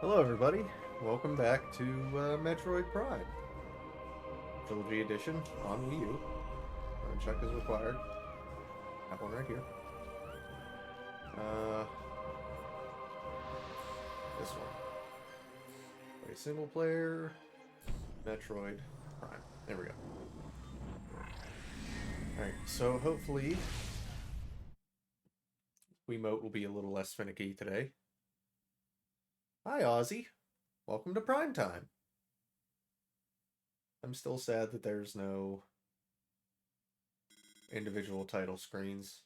Hello, everybody. Welcome back to Metroid Prime Trilogy Edition on Wii U. Check is required. Got one right here. Uh, this one. Play single player Metroid Prime. There we go. Alright, so hopefully Wiimote will be a little less finicky today. Hi, Ozzy. Welcome to Prime Time. I'm still sad that there's no individual title screens.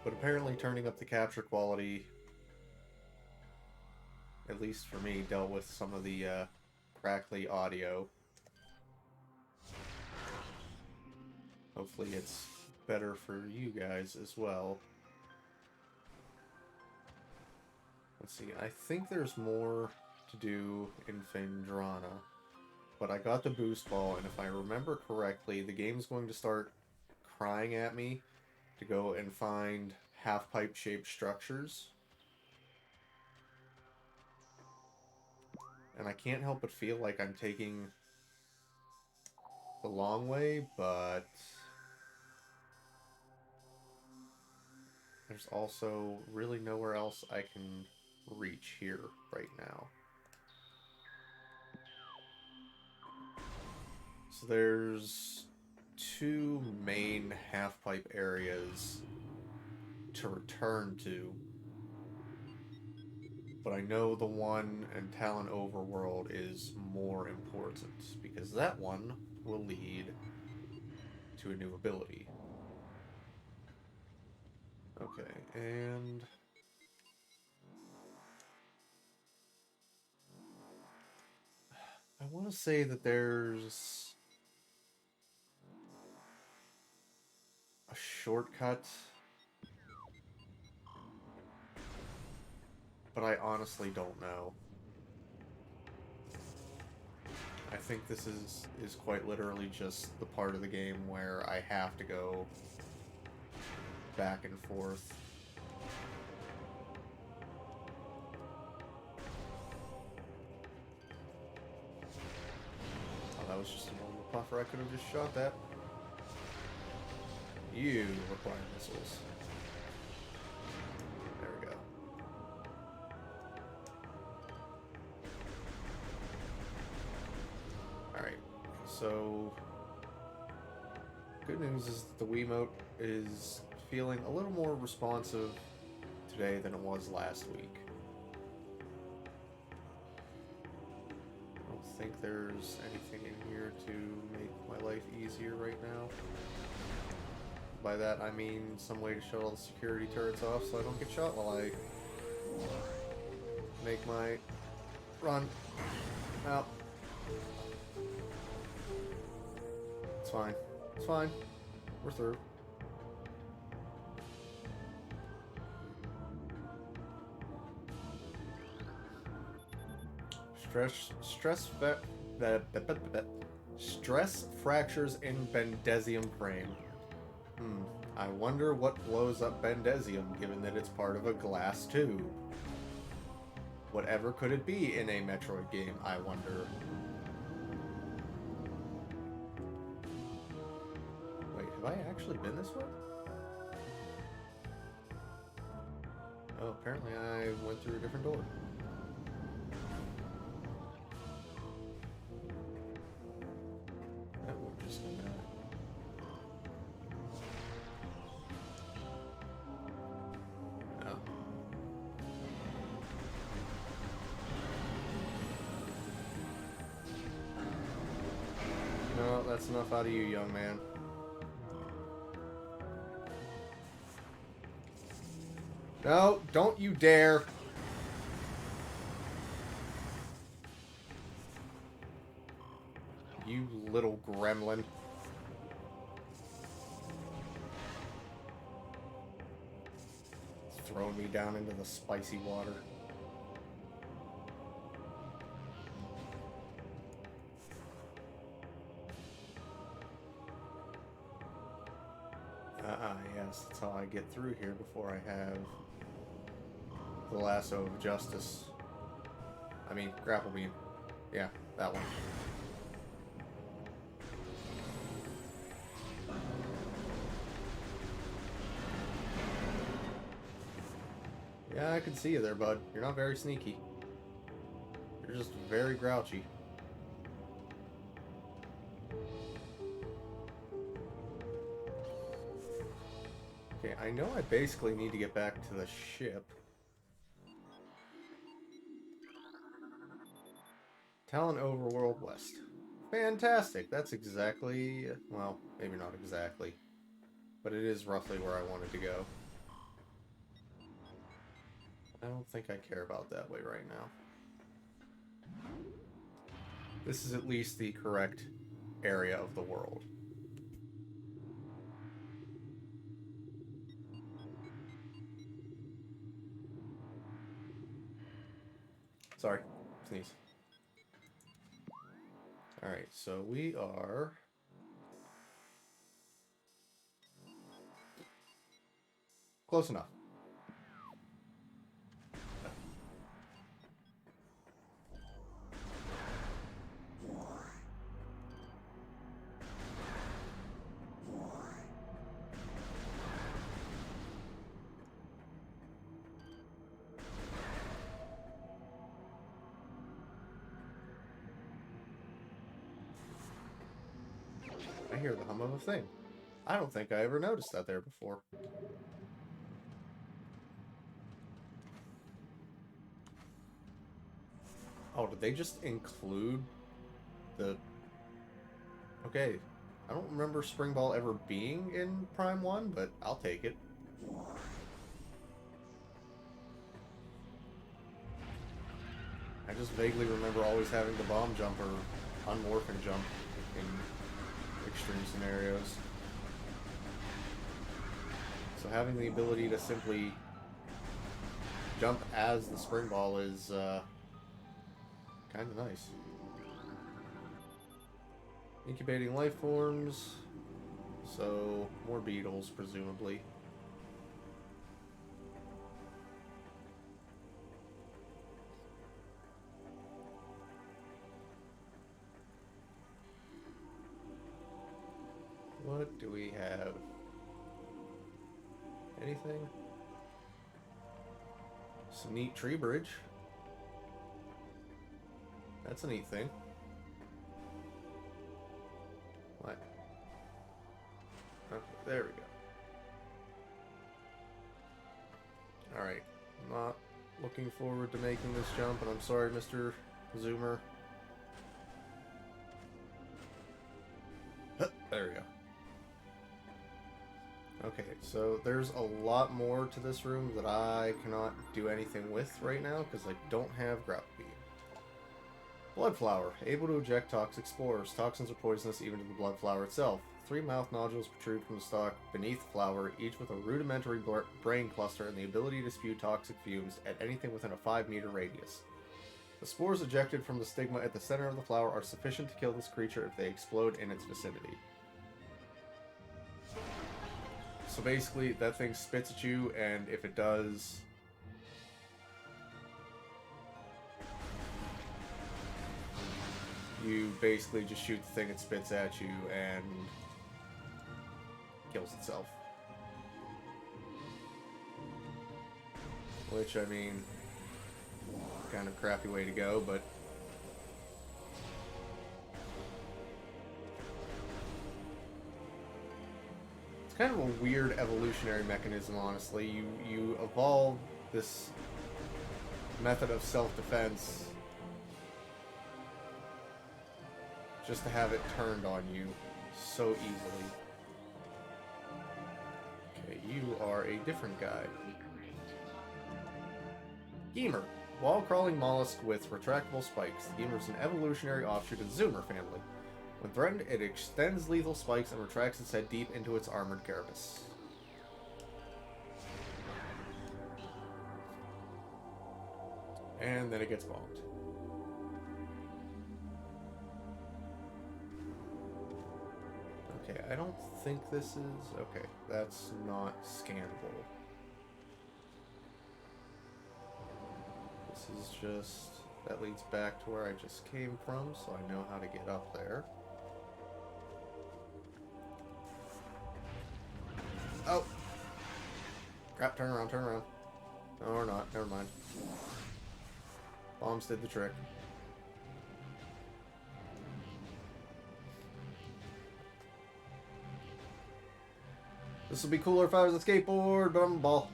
But apparently turning up the capture quality, at least for me, dealt with some of the crackly audio. Hopefully it's better for you guys as well. Let's see, I think there's more to do in Fendrana, but I got the boost ball, and if I remember correctly, the game's going to start crying at me to go and find half-pipe shaped structures. And I can't help but feel like I'm taking the long way, but there's also really nowhere else I can reach here right now. So there's two main half-pipe areas to return to, but I know the one in Talon Overworld is more important, because that one will lead to a new ability. Okay, and I want to say that there's a shortcut, but I honestly don't know. I think this is quite literally just the part of the game where I have to go back and forth. Oh, that was just a normal puffer. I could have just shot that. You require missiles. There we go. Alright, so good news is that the Wiimote is feeling a little more responsive today than it was last week. I don't think there's anything in here to make my life easier right now. By that I mean some way to shut all the security turrets off so I don't get shot while I make my run out. It's fine. It's fine. We're through. Stress fractures in Bendesium frame. I wonder what blows up Bendesium, given that it's part of a glass tube. Whatever could it be in a Metroid game, I wonder. Wait, have I actually been this way? Oh, apparently I went through a different door. That would just go down. Oh. No, that's enough out of you, young man. No, don't you dare. You little gremlin. It's throwing me down into the spicy water. Yes, that's how I get through here before I have the lasso of justice. I mean, grapple beam. Yeah, that one. Yeah, I can see you there, bud. You're not very sneaky. You're just very grouchy. Okay, I know I basically need to get back to the ship. Talon Overworld West. Fantastic! That's exactly... well, maybe not exactly. But it is roughly where I wanted to go. I don't think I care about that way right now. This is at least the correct area of the world. Sorry. Sneeze. Alright, so we are... close enough. I hear the hum of a thing. I don't think I ever noticed that there before. Oh, did they just include the... okay. I don't remember Spring Ball ever being in Prime 1, but I'll take it. I just vaguely remember always having the bomb jump or unmorph and jump in extreme scenarios. So having the ability to simply jump as the Spring Ball is kind of nice. Incubating life forms, so more beetles, presumably. What do we have? Anything? It's a neat tree bridge. That's a neat thing. What? Okay, there we go. Alright. Not looking forward to making this jump, and I'm sorry, Mr. Zoomer. There we go. Okay, so there's a lot more to this room that I cannot do anything with right now because I don't have grapple beam. Blood flower, able to eject toxic spores. Toxins are poisonous even to the blood flower itself. 3 mouth nodules protrude from the stalk beneath the flower, each with a rudimentary brain cluster and the ability to spew toxic fumes at anything within a 5-meter radius. The spores ejected from the stigma at the center of the flower are sufficient to kill this creature if they explode in its vicinity. So basically, that thing spits at you, and if it does... you basically just shoot the thing it spits at you, and... kills itself. Which, I mean... kind of crappy way to go, but... kind of a weird evolutionary mechanism, honestly. You evolve this method of self-defense just to have it turned on you so easily. Okay, you are a different guy. Gemer. Wall-crawling mollusk with retractable spikes. The Gemer is an evolutionary offshoot of the Zoomer family. When threatened, it extends lethal spikes and retracts its head deep into its armored carapace. And then it gets bombed. Okay, I don't think this is... Okay, that's not scannable. This is just... That leads back to where I just came from, so I know how to get up there. Oh! Crap, turn around, turn around. No, or not, never mind. Bombs did the trick. This would be cooler if I was a skateboard, but I'm a ball.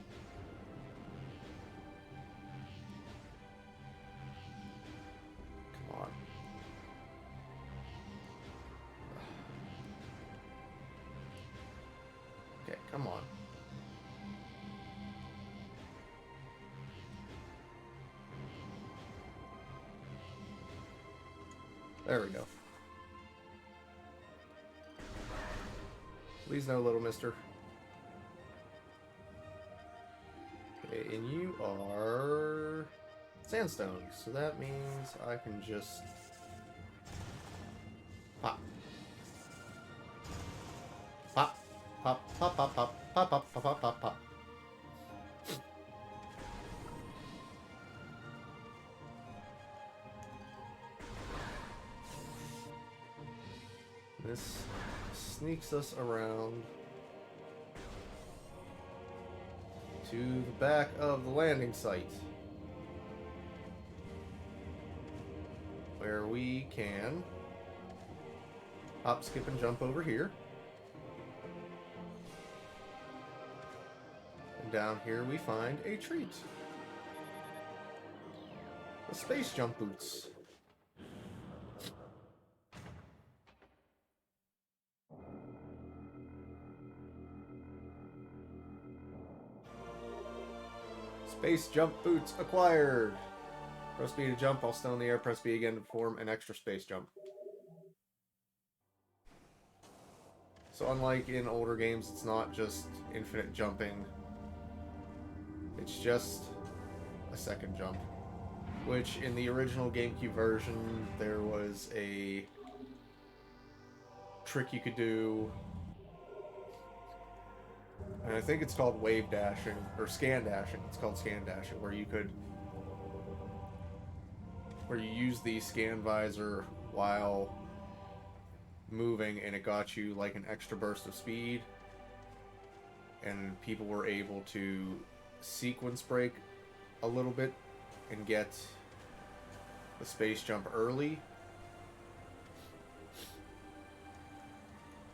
Come on. Okay, come on. There we go. Please no, little mister. Okay, and you are sandstone, so that means I can just pop. Pop. Pop, pop, pop, pop, pop, pop, pop, pop, pop, pop. This sneaks us around to the back of the landing site, where we can hop, skip, and jump over here. And down here we find a treat. The space jump boots. Space jump boots acquired. Press B to jump while still in the air. Press B again to perform an extra space jump. So unlike in older games, it's not just infinite jumping. It's just a second jump. Which in the original GameCube version, there was a trick you could do. And I think it's called wave dashing, or scan dashing. It's called scan dashing, where you use the scan visor while moving, and it got you like an extra burst of speed. And people were able to sequence break a little bit and get the space jump early.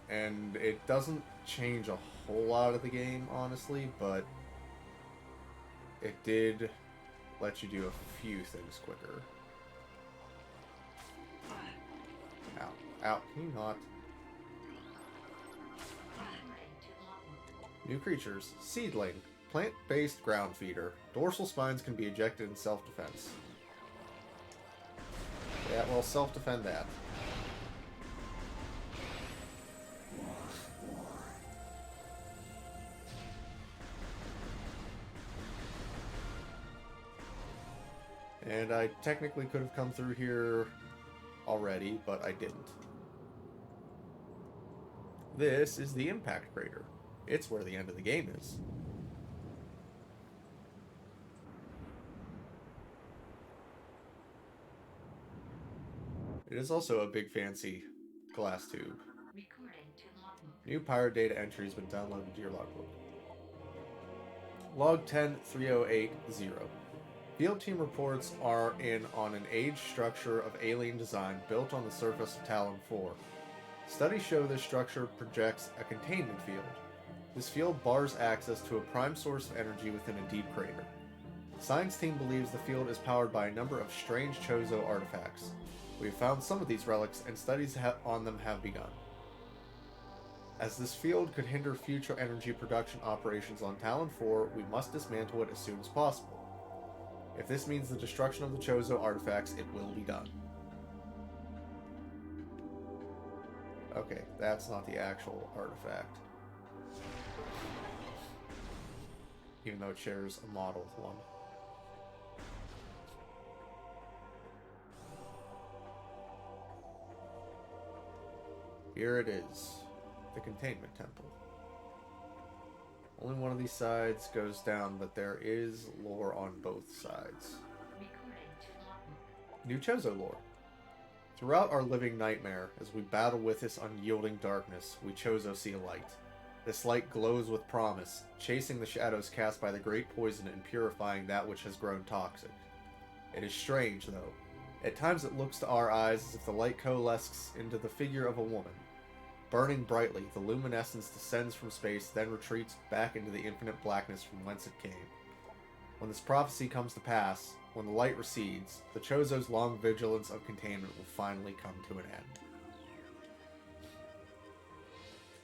And it doesn't change a whole lot of the game, honestly, but it did let you do a few things quicker. Ow. Ow. Can you not? New creatures. Seedling. Plant-based ground feeder. Dorsal spines can be ejected in self-defense. Yeah, well, self-defend that. And I technically could have come through here already, but I didn't. This is the impact crater. It's where the end of the game is. It is also a big fancy glass tube. New pirate data entry has been downloaded to your logbook. Log 103080. Field team reports are in on an aged structure of alien design built on the surface of Talon 4. Studies show this structure projects a containment field. This field bars access to a prime source of energy within a deep crater. The science team believes the field is powered by a number of strange Chozo artifacts. We have found some of these relics, and studies on them have begun. As this field could hinder future energy production operations on Talon 4, we must dismantle it as soon as possible. If this means the destruction of the Chozo artifacts, it will be done. Okay, that's not the actual artifact. Even though it shares a model with one. Here it is. the Containment Temple. Only one of these sides goes down, but there is lore on both sides. New Chozo lore. Throughout our living nightmare, as we battle with this unyielding darkness, we Chozo see a light. This light glows with promise, chasing the shadows cast by the great poison and purifying that which has grown toxic. It is strange, though. At times it looks to our eyes as if the light coalesces into the figure of a woman. Burning brightly, the luminescence descends from space, then retreats back into the infinite blackness from whence it came. When this prophecy comes to pass, when the light recedes, the Chozo's long vigilance of containment will finally come to an end.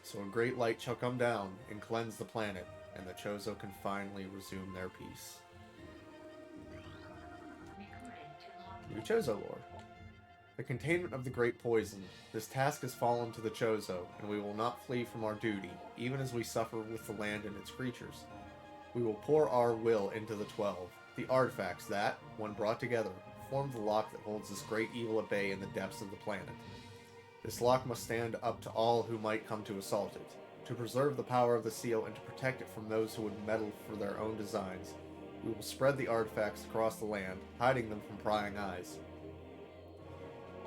So a great light shall come down and cleanse the planet, and the Chozo can finally resume their peace. New Chozo lore. The containment of the great poison. This task has fallen to the Chozo, and we will not flee from our duty, even as we suffer with the land and its creatures. We will pour our will into the 12, the artifacts that, when brought together, form the lock that holds this great evil at bay in the depths of the planet. This lock must stand up to all who might come to assault it, to preserve the power of the seal and to protect it from those who would meddle for their own designs. We will spread the artifacts across the land, hiding them from prying eyes.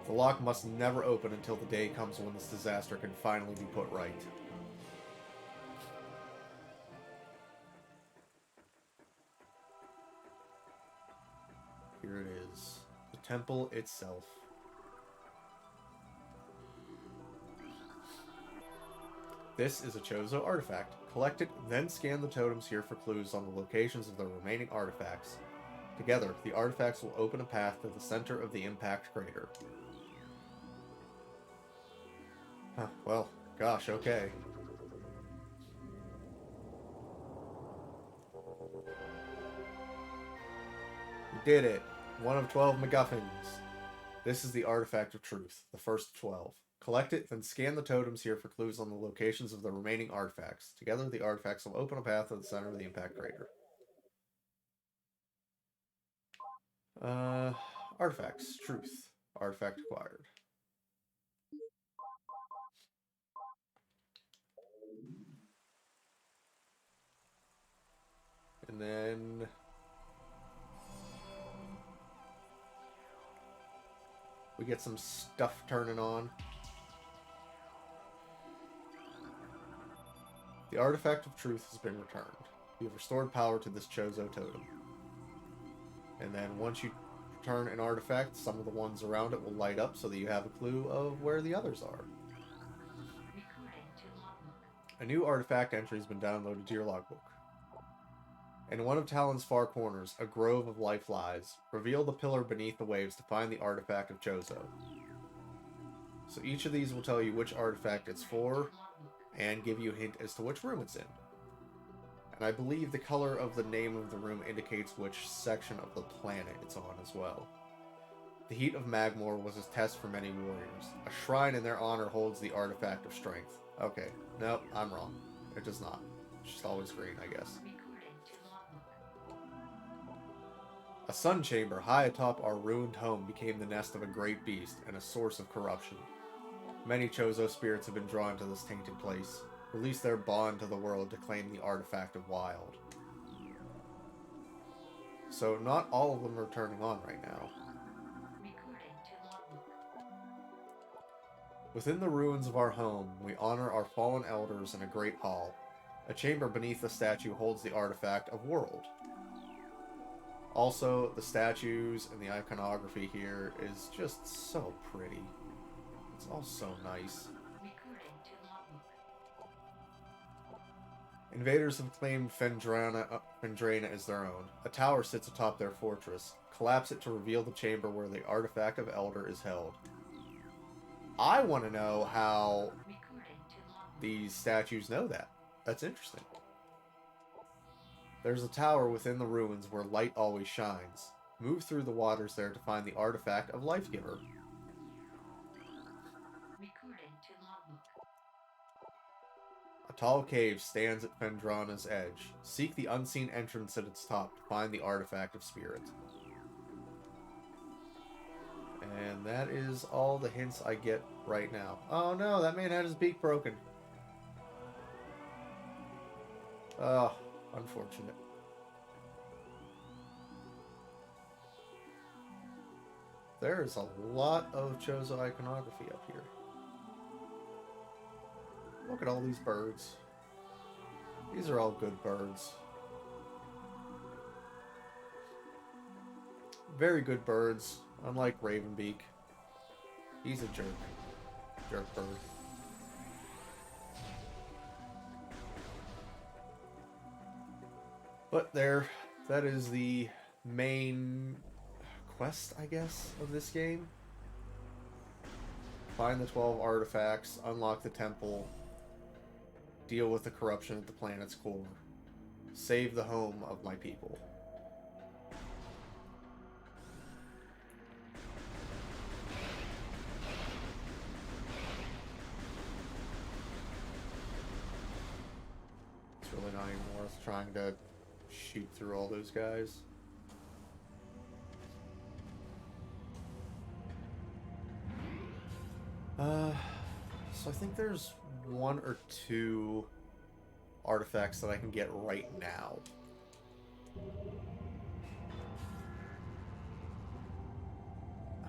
The lock must never open until the day comes when this disaster can finally be put right. Here it is. The temple itself. This is a Chozo artifact. Collect it, then scan the totems here for clues on the locations of the remaining artifacts. Together, the artifacts will open a path to the center of the impact crater. Huh, well, gosh, okay. We did it! One of 12 MacGuffins. This is the Artifact of Truth, the first of 12. Collect it, then scan the totems here for clues on the locations of the remaining artifacts. Together, the artifacts will open a path to the center of the impact crater. Artifacts. Truth. Artifact acquired. And then... we get some stuff turning on. The Artifact of Truth has been returned. You have restored power to this Chozo totem. And then once you return an artifact, some of the ones around it will light up so that you have a clue of where the others are. A new artifact entry has been downloaded to your logbook. In one of Talon's far corners, a grove of life lies. Reveal the pillar beneath the waves to find the artifact of Chozo. So each of these will tell you which artifact it's for, and give you a hint as to which room it's in. And I believe the color of the name of the room indicates which section of the planet it's on as well. The heat of Magmor was a test for many warriors. A shrine in their honor holds the artifact of strength. Okay, nope, I'm wrong. It does not. It's just always green, I guess. A sun chamber high atop our ruined home became the nest of a great beast and a source of corruption. Many Chozo spirits have been drawn to this tainted place, release their bond to the world to claim the artifact of Wild. So not all of them are turning on right now. Within the ruins of our home, we honor our fallen elders in a great hall. A chamber beneath the statue holds the artifact of World. Also, the statues and the iconography here is just so pretty. It's all so nice. Invaders have claimed Phendrana as their own. A tower sits atop their fortress. Collapse it to reveal the chamber where the artifact of Elder is held. I want to know how these statues know that. That's interesting. There's a tower within the ruins where light always shines. Move through the waters there to find the artifact of Lifegiver. A tall cave stands at Phendrana's edge. Seek the unseen entrance at its top to find the artifact of Spirit. And that is all the hints I get right now. Oh no, that man had his beak broken. Oh, unfortunate. There's a lot of Chozo iconography up here. Look at all these birds. These are all good birds. Very good birds, unlike Ravenbeak. He's a jerk. Jerk bird. But there, that is the main quest, I guess, of this game. Find the 12 artifacts, unlock the temple, deal with the corruption at the planet's core, save the home of my people. It's really not even worth trying to shoot through all those guys. So I think there's one or two artifacts that I can get right now.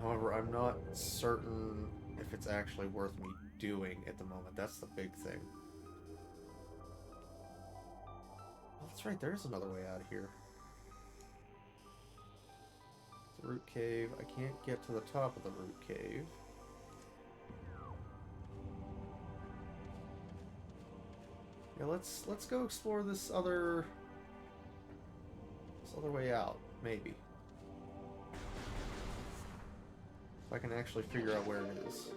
However, I'm not certain if it's actually worth me doing at the moment. That's the big thing. Oh, that's right, there's another way out of here. The root cave. I can't get to the top of the root cave. Yeah, let's go explore this other way out, maybe. If I can actually figure out where it is.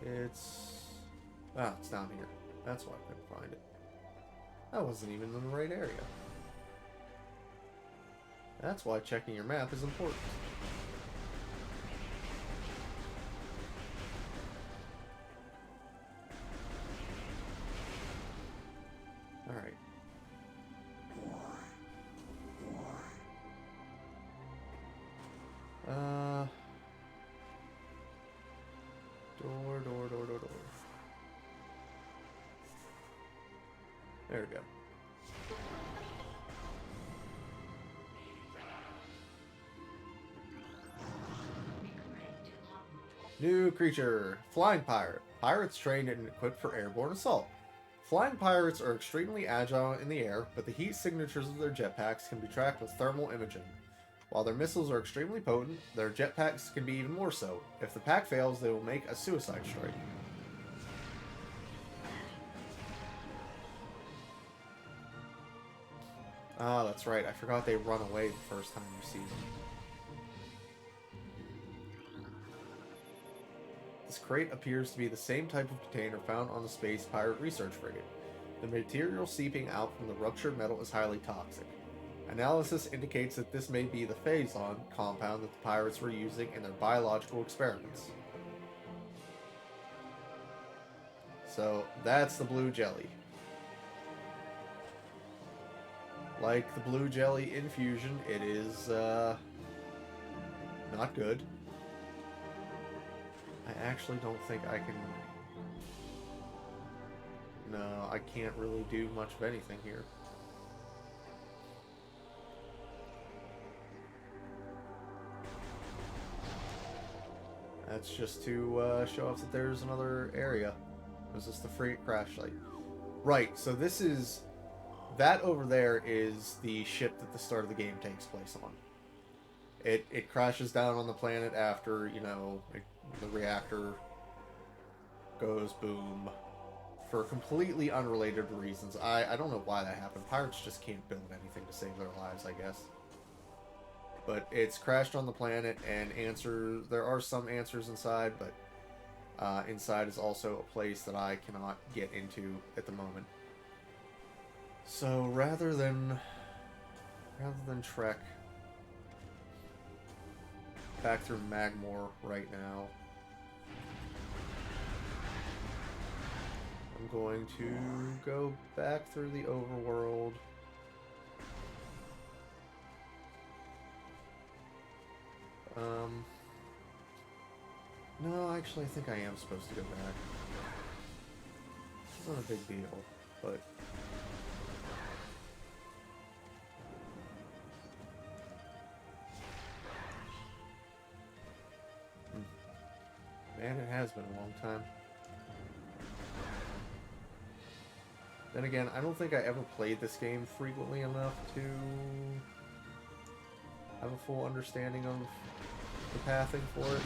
It's down here. That's why I couldn't find it. I wasn't even in the right area. That's why checking your map is important. Alright. Door. There we go. New creature. Flying pirate. Pirates trained and equipped for airborne assault. Flying pirates are extremely agile in the air, but the heat signatures of their jetpacks can be tracked with thermal imaging. While their missiles are extremely potent, their jetpacks can be even more so. If the pack fails, they will make a suicide strike. Ah, that's right. I forgot they run away the first time you see them. This crate appears to be the same type of container found on the Space Pirate Research Frigate. The material seeping out from the ruptured metal is highly toxic. Analysis indicates that this may be the phazon compound that the pirates were using in their biological experiments. So, that's the blue jelly. Like the blue jelly infusion, it is, not good. I actually don't think I can... No, I can't really do much of anything here. That's just to show off that there's another area. Is this the frigate crash site? Right, so this is... That over there is the ship that the start of the game takes place on. It crashes down on the planet after, you know, the reactor goes boom. For completely unrelated reasons. I don't know why that happened. Pirates just can't build anything to save their lives, I guess. But it's crashed on the planet, and there are some answers inside, but inside is also a place that I cannot get into at the moment. So rather than trek back through Magmore right now, I'm going to go back through the overworld Um, no, actually, I think I am supposed to go back. It's not a big deal, but... Man, it has been a long time. Then again, I don't think I ever played this game frequently enough to have a full understanding of the pathing for it.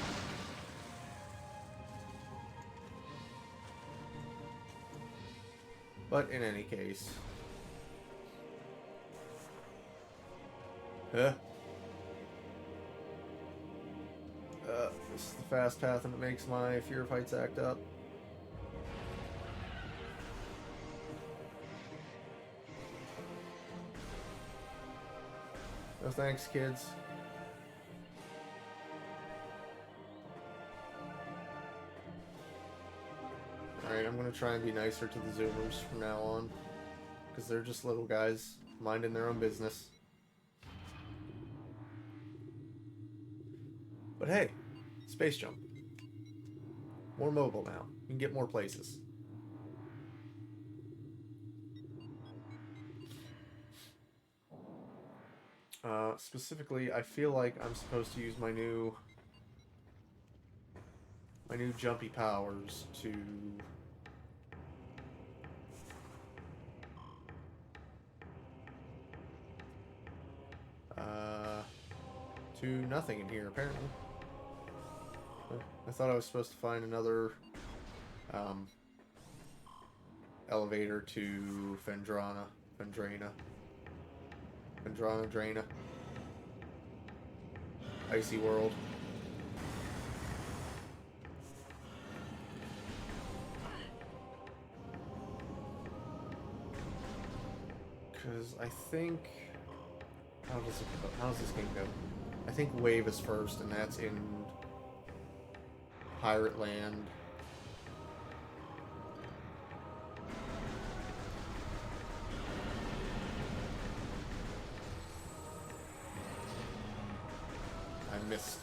But in any case... Huh? This is the fast path and it makes my fear fights act up. No thanks, kids. Alright, I'm gonna try and be nicer to the Zoomers from now on. Because they're just little guys, minding their own business. But hey, space jump. More mobile now. You can get more places. Specifically, I feel like I'm supposed to use my new jumpy powers to nothing in here apparently. I thought I was supposed to find another elevator to Fendrana. Icy World. Because I think... How does this game go? I think Wave is first, and that's in Pirate Land. I missed.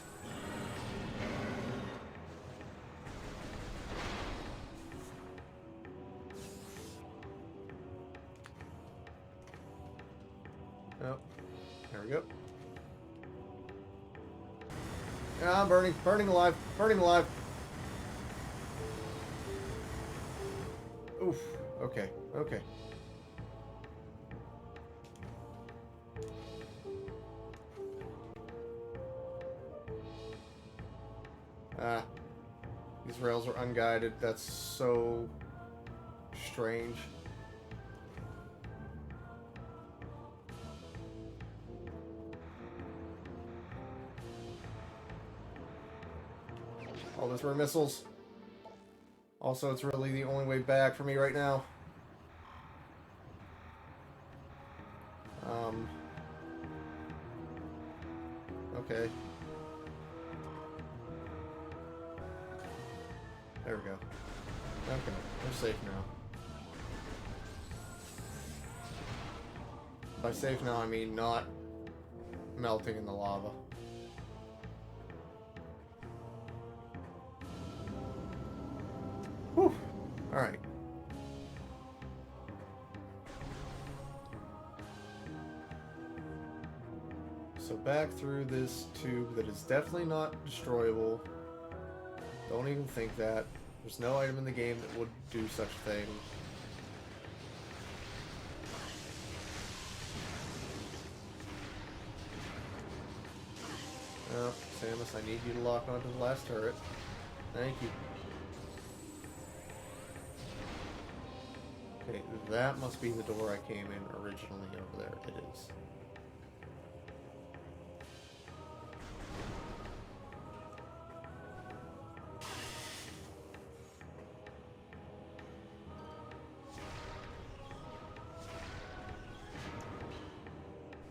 Oh, there we go. Ah, I'm burning alive, Oof, okay. Ah, these rails are unguided, that's so strange. All those were missiles. Also, it's really the only way back for me right now. Okay. There we go. Okay, we're safe now. By safe now, I mean not melting in the lava. Whew. Alright. So back through this tube that is definitely not destroyable. Don't even think that. There's no item in the game that would do such a thing. Oh, Samus, I need you to lock onto the last turret. Thank you. Okay, that must be the door I came in originally over there. It is.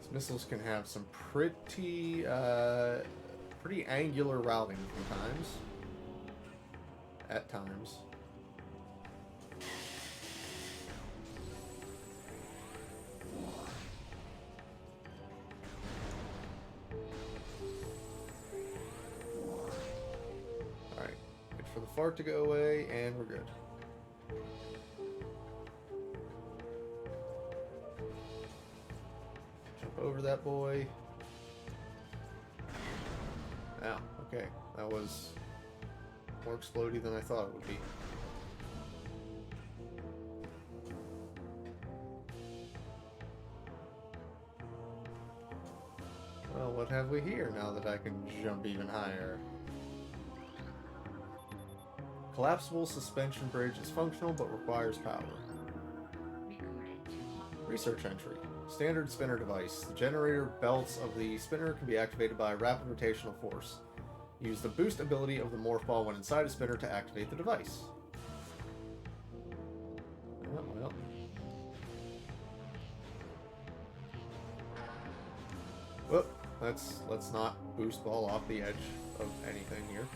These missiles can have some pretty angular routing sometimes. At times. fart to go away, and we're good. Jump over that boy. Ow, okay. That was more explodey than I thought it would be. Well, what have we here now that I can jump even higher? Collapsible suspension bridge is functional but requires power. Research entry. Standard spinner device. The generator belts of the spinner can be activated by rapid rotational force. Use the boost ability of the morph ball when inside a spinner to activate the device. Oh, well. Whoop. Let's not boost ball off the edge of anything here.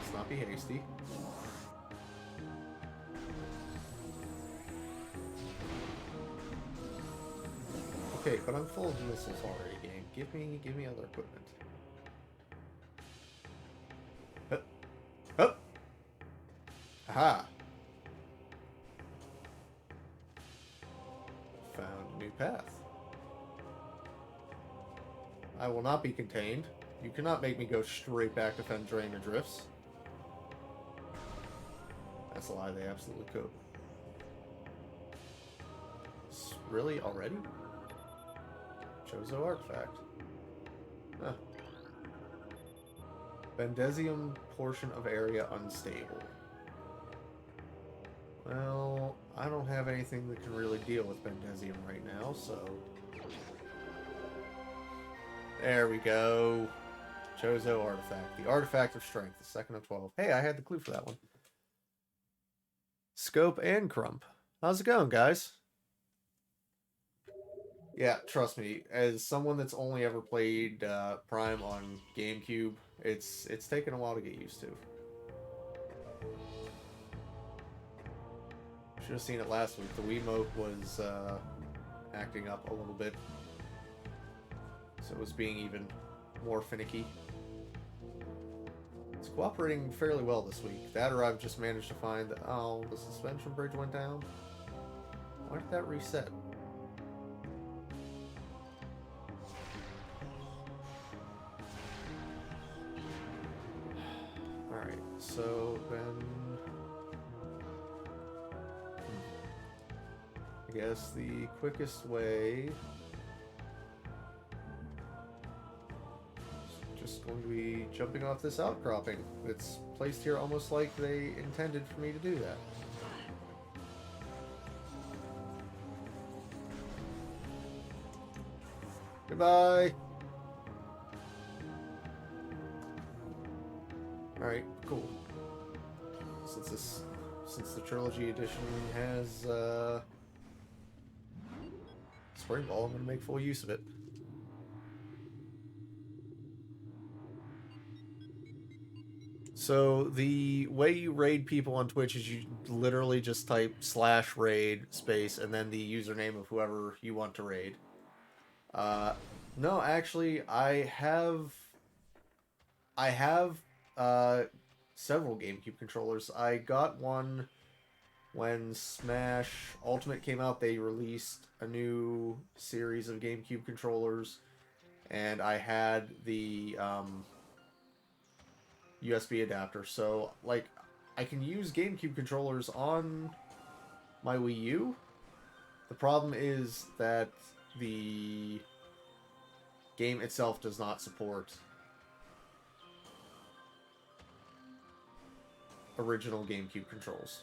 Let's not be hasty. Okay, but I'm full of missiles already, game. Give me other equipment. Hup. Hup. Aha. Found a new path. I will not be contained. You cannot make me go straight back to Fendraina Drifts. That's a lie, they absolutely could. Really? Already? Chozo artifact. Huh. Bendesium portion of area unstable. Well, I don't have anything that can really deal with Bendesium right now, so... There we go. Chozo artifact. The artifact of strength. The second of 12. Hey, I had the clue for that one. Scope and Crump. How's it going, guys? Yeah, trust me. As someone that's only ever played Prime on GameCube, it's taken a while to get used to. Should have seen it last week. The Wiimote was acting up a little bit. So it was being even more finicky. It's cooperating fairly well this week. That or I've just managed to find that, oh, the suspension bridge went down. Why did that reset? Alright, so then... I guess the quickest way... just going to be jumping off this outcropping. It's placed here almost like they intended for me to do that. Goodbye! Alright, cool. Since the Trilogy Edition has Spring Ball, I'm going to make full use of it. So the way you raid people on Twitch is you literally just type /raid space and then the username of whoever you want to raid. No, actually, I have several GameCube controllers. I got one when Smash Ultimate came out. They released a new series of GameCube controllers, and I had the USB adapter, so like I can use GameCube controllers on my Wii U. The problem is that the game itself does not support original GameCube controls.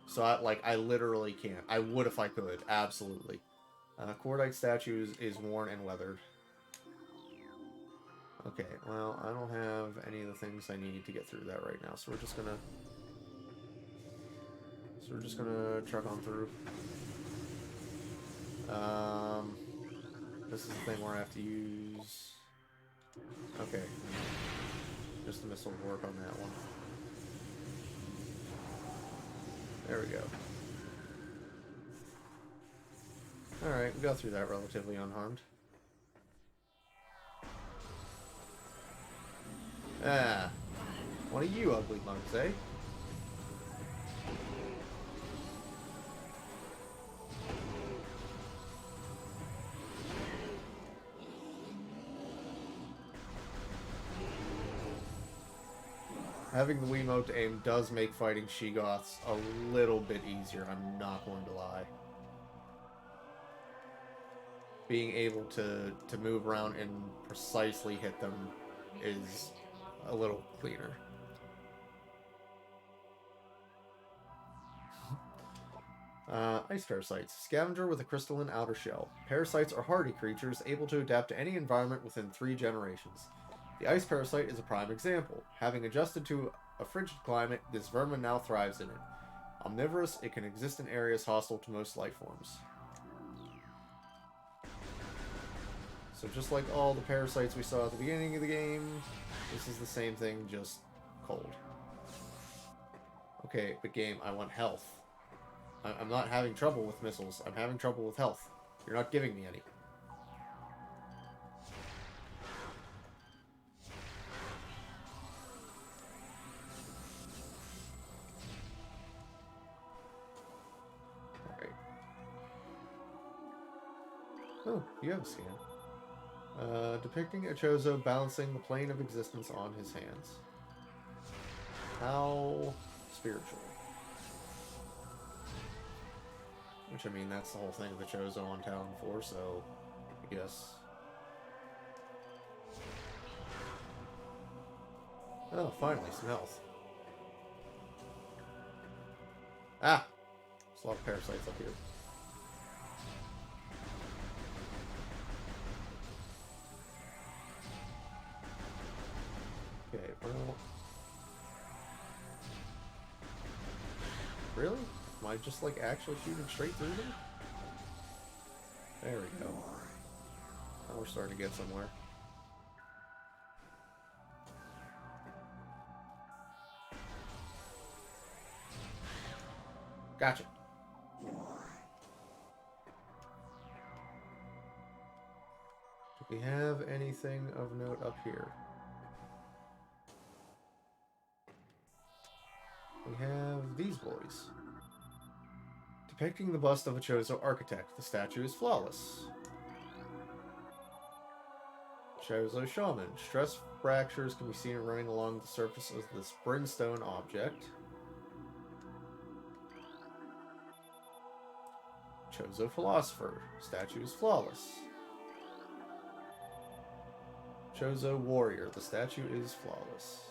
So I literally can't. I would if I could, absolutely. Cordite statue is worn and weathered. Okay, well, I don't have any of the things I need to get through that right now, so we're just gonna truck on through. This is the thing where I have to use... Okay. Just the missile will work on that one. There we go. Alright, we got through that relatively unharmed. One of you ugly mugs, eh? Having the Wiimote to aim does make fighting Sheegoths a little bit easier, I'm not going to lie. Being able to move around and precisely hit them is a little cleaner. Ice parasites. Scavenger with a crystalline outer shell. Parasites are hardy creatures able to adapt to any environment within 3 generations. The ice parasite is a prime example. Having adjusted to a frigid climate, this vermin now thrives in it. Omnivorous, it can exist in areas hostile to most life forms. So just like all the parasites we saw at the beginning of the game, this is the same thing, just cold. Okay, but game, I want health. I'm not having trouble with missiles. I'm having trouble with health. You're not giving me any. Alright. Oh, you have a scan. Depicting a Chozo balancing the plane of existence on his hands. How spiritual. Which, I mean, that's the whole thing of the Chozo on Town 4, so I guess. Oh, finally, some health. Ah! There's a lot of parasites up here. Okay, well... Really? Am I just, like, actually shooting straight through them? There we go. Now we're starting to get somewhere. Gotcha. Do we have anything of note up here? We have these boys. Depicting the bust of a Chozo architect. The statue is flawless. Chozo Shaman. Stress fractures can be seen running along the surface of this brimstone object. Chozo Philosopher. Statue is flawless. Chozo Warrior. The statue is flawless.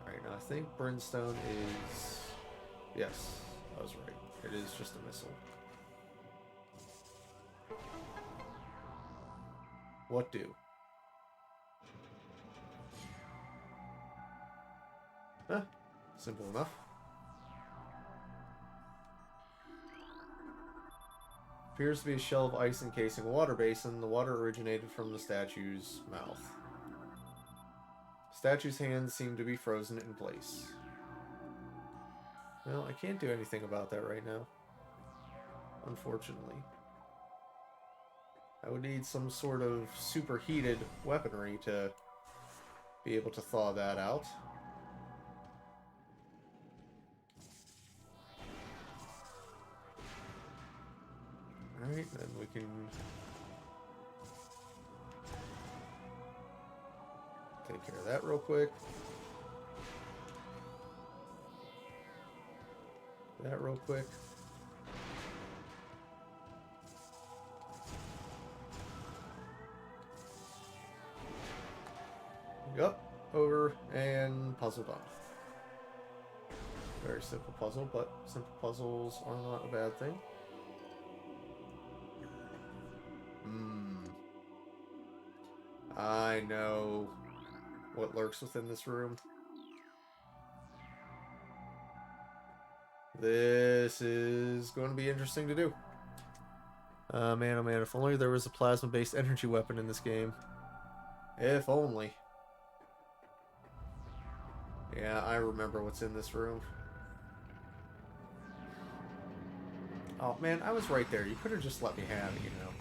Alright, now I think Brimstone is... Yes, I was right. It is just a missile. What do? Huh, simple enough. Appears to be a shell of ice encasing a water basin. The water originated from the statue's mouth. Statue's hands seem to be frozen in place. Well, I can't do anything about that right now. Unfortunately. I would need some sort of superheated weaponry to be able to thaw that out. Alright, then we can... take care of that real quick. That real quick. Yep, over, and puzzle done. Very simple puzzle, but simple puzzles are not a bad thing. I know what lurks within this room. This is going to be interesting to do. Man, oh man, if only there was a plasma-based energy weapon in this game. If only. Yeah, I remember what's in this room. Oh man, I was right there. You could have just let me have it, you know.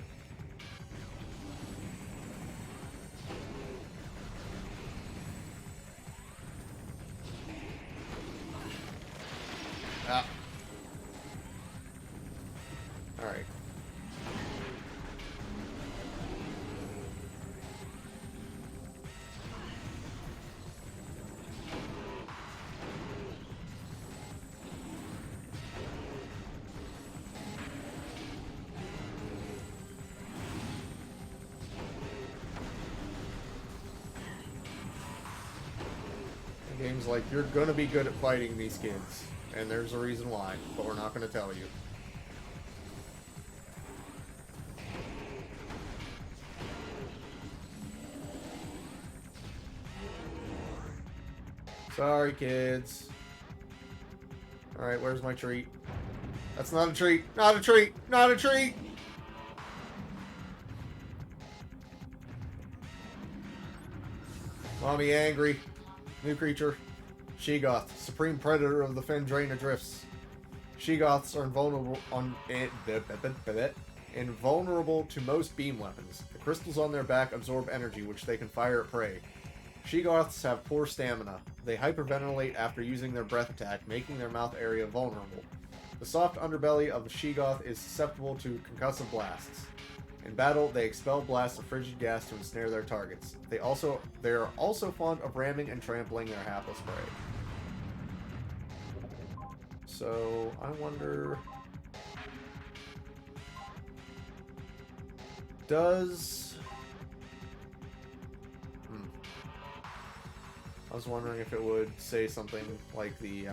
The game's like, you're gonna be good at fighting these kids. And there's a reason why, but we're not gonna tell you. Sorry, kids. Alright, where's my treat? That's not a treat! Not a treat! Not a treat! Mommy angry. New creature. Sheegoth, supreme predator of the Fendrana Drifts. Sheegoths are invulnerable to most beam weapons. The crystals on their back absorb energy, which they can fire at prey. Sheegoths have poor stamina. They hyperventilate after using their breath attack, making their mouth area vulnerable. The soft underbelly of a Sheegoth is susceptible to concussive blasts. In battle, they expel blasts of frigid gas to ensnare their targets. They are also fond of ramming and trampling their hapless prey. So, I wonder... Does... I was wondering if it would say something like the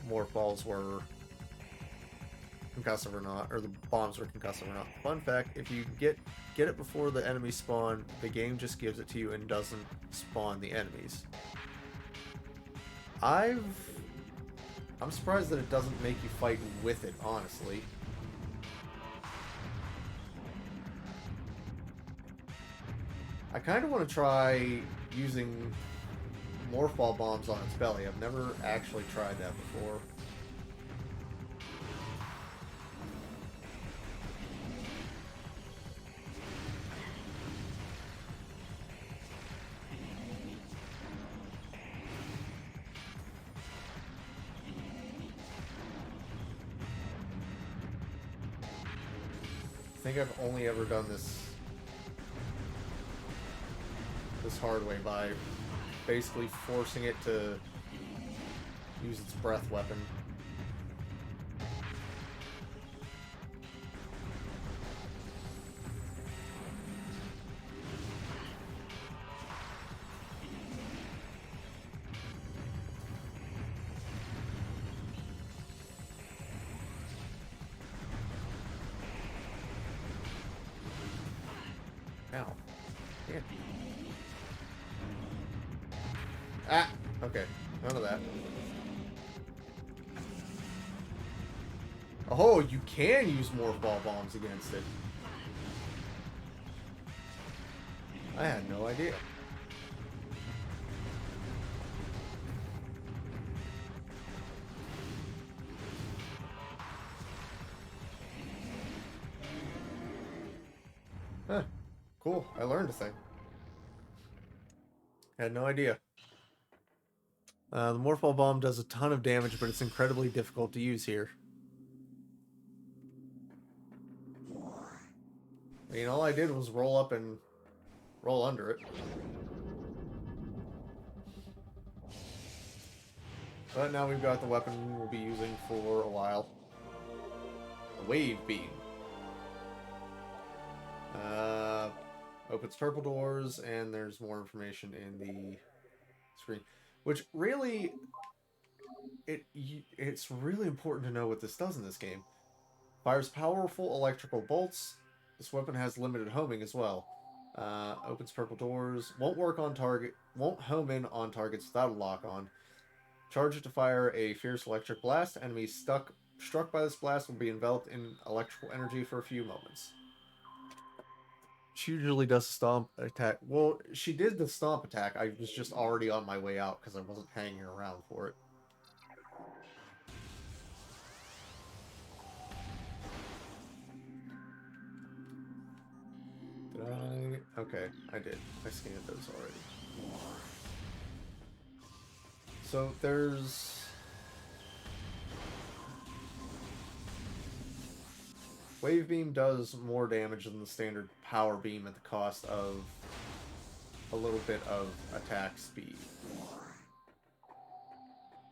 morph balls were concussive or not, or the bombs were concussive or not. Fun fact, if you get it before the enemies spawn, the game just gives it to you and doesn't spawn the enemies. I'm surprised that it doesn't make you fight with it, honestly. I kind of want to try using morph ball bombs on its belly. I've never actually tried that before. I think I've only ever done this hard way by basically forcing it to use its breath weapon. Ow. Yeah. Ah! Okay. None of that. Oh, you can use morph ball bombs against it. I had no idea. Huh. Cool. I learned a thing. Had no idea. The morph ball bomb does a ton of damage, but it's incredibly difficult to use here. I mean, all I did was roll up and roll under it. But now we've got the weapon we'll be using for a while. The wave beam. Opens purple doors, and there's more information in the screen. Which really, it's really important to know what this does in this game. Fires powerful electrical bolts. This weapon has limited homing as well. Opens purple doors. Won't home in on targets without a lock on. Charge it to fire a fierce electric blast. Enemies struck by this blast will be enveloped in electrical energy for a few moments. She usually does a stomp attack. Well, she did the stomp attack. I was just already on my way out because I wasn't hanging around for it. Did I? Okay, I did. I scanned those already. So there's... Wave Beam does more damage than the standard Power Beam at the cost of a little bit of attack speed.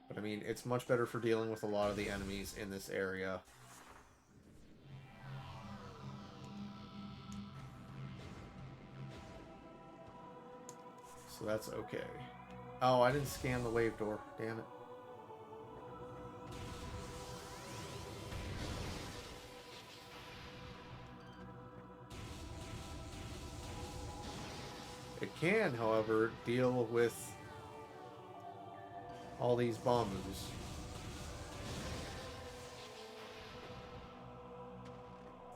But I mean, it's much better for dealing with a lot of the enemies in this area. So that's okay. Oh, I didn't scan the wave door. Damn it. It can, however, deal with all these bombs.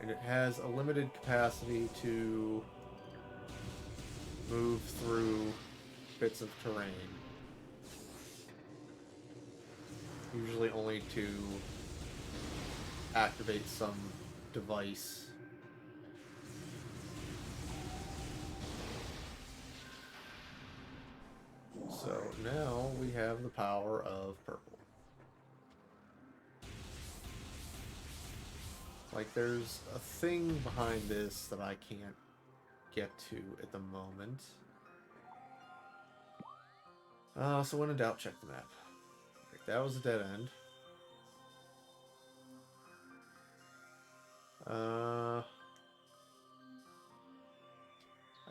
And it has a limited capacity to move through bits of terrain. Usually only to activate some device. So now we have the power of purple. Like, there's a thing behind this that I can't get to at the moment. So when in doubt, check the map. Like, that was a dead end.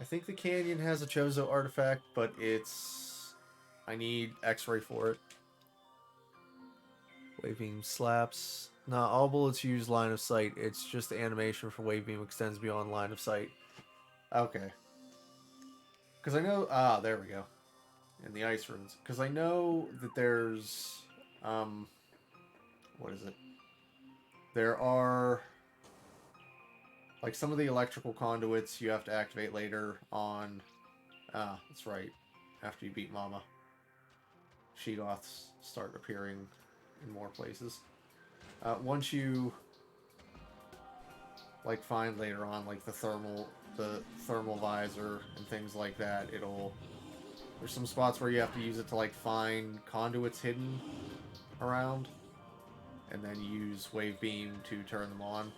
I think the canyon has a Chozo artifact, but it's... I need X-ray for it. Wave beam slaps. Not all bullets use line of sight. It's just the animation for wave beam extends beyond line of sight. Okay. Because I know... Ah, there we go. In the ice runes. Because I know that there's... What is it? There are... Like, some of the electrical conduits you have to activate later on... Ah, that's right. After you beat Mama. Sheegoths start appearing in more places. Once you... like, find later on, like, the thermal visor and things like that, it'll... There's some spots where you have to use it to, like, find conduits hidden around. And then use wave beam to turn them on.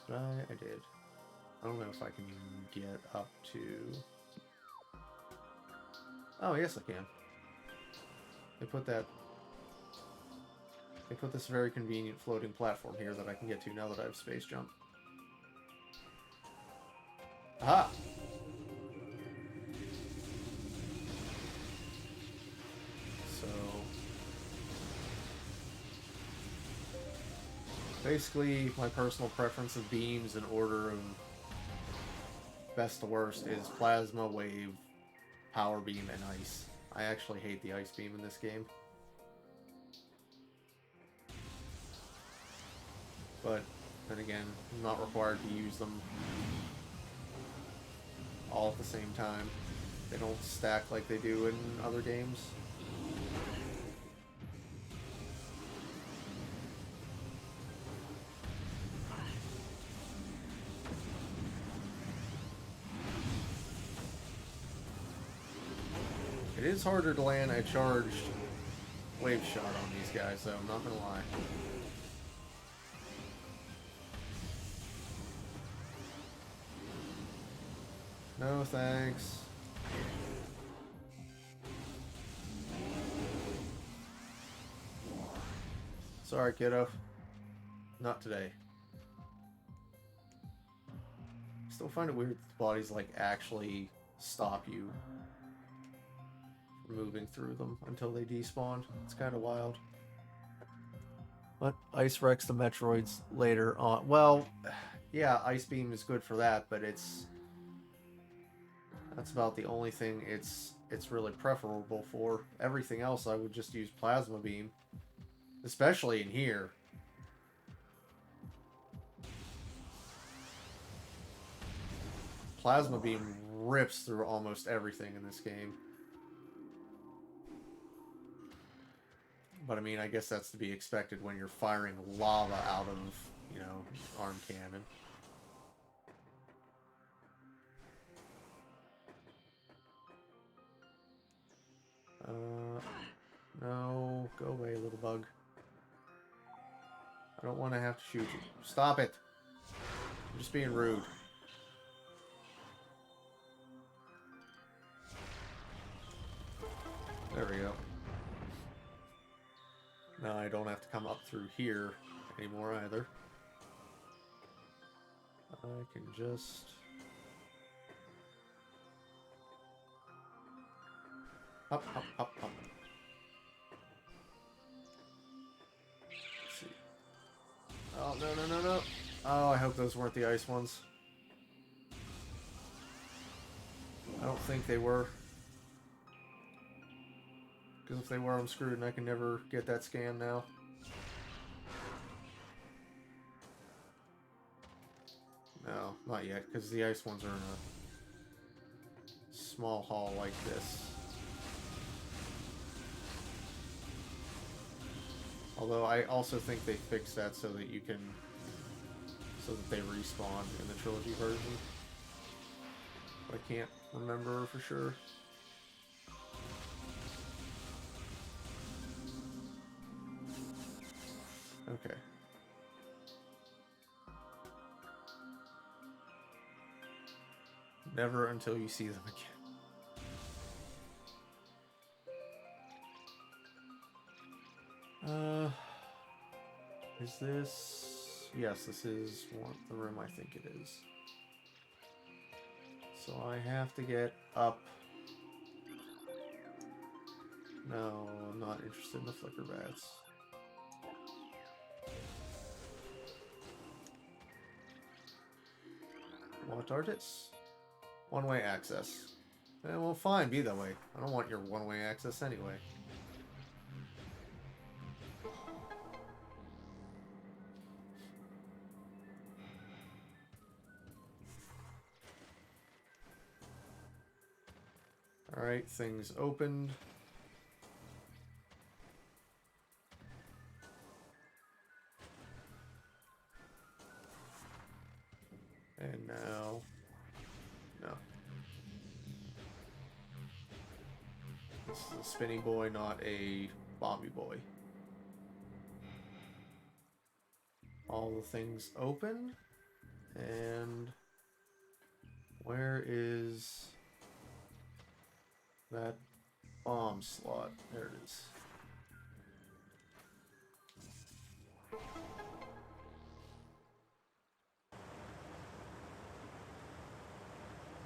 I did. I don't know if I can get up to... Oh, yes I can. They put this very convenient floating platform here that I can get to now that I have space jump. Aha! So... basically, my personal preference of beams in order of best to worst is plasma, wave, power beam, and ice. I actually hate the ice beam in this game. But, then again, I'm not required to use them all at the same time. They don't stack like they do in other games. It is harder to land a charged wave shot on these guys, though, I'm not gonna lie. No thanks. Sorry, kiddo. Not today. Still find it weird that the bodies, like, actually stop you from moving through them until they despawn. It's kind of wild. But Ice wrecks the Metroids later on. Well, yeah, Ice Beam is good for that, but that's about the only thing it's really preferable for. Everything else I would just use Plasma Beam. Especially in here. Plasma Beam rips through almost everything in this game. But I mean, I guess that's to be expected when you're firing lava out of, you know, arm cannon. No, go away, little bug. I don't want to have to shoot you. Stop it! You're just being rude. There we go. Now I don't have to come up through here anymore either. I can just... Hop, hop, hop, hop. Let's see. Oh, no, no, no, no. Oh, I hope those weren't the ice ones. I don't think they were. Because if they were, I'm screwed and I can never get that scan now. No, not yet, because the ice ones are in a small hall like this. Although I also think they fixed that so that you can... so that they respawn in the trilogy version. But I can't remember for sure. Okay. Never until you see them again. Is this... Yes, this is the room I think it is. So I have to get up. No, I'm not interested in the flicker bats. What are this? One-way access. Eh, well, fine, be that way. I don't want your one-way access anyway. Alright, things opened. And now... No. This is a spinny boy, not a bomby boy. All the things open. And... where is... that bomb slot? There it is.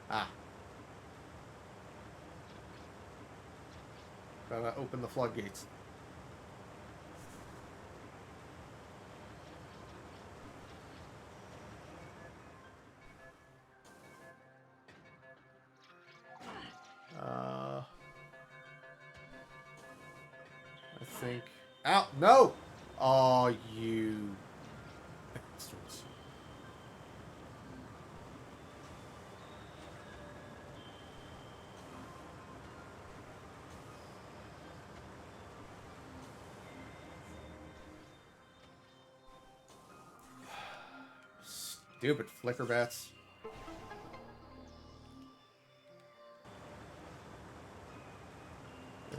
Ah. Gotta open the floodgates. I think... Ow! No! Oh, you... bastards. Stupid flicker bats.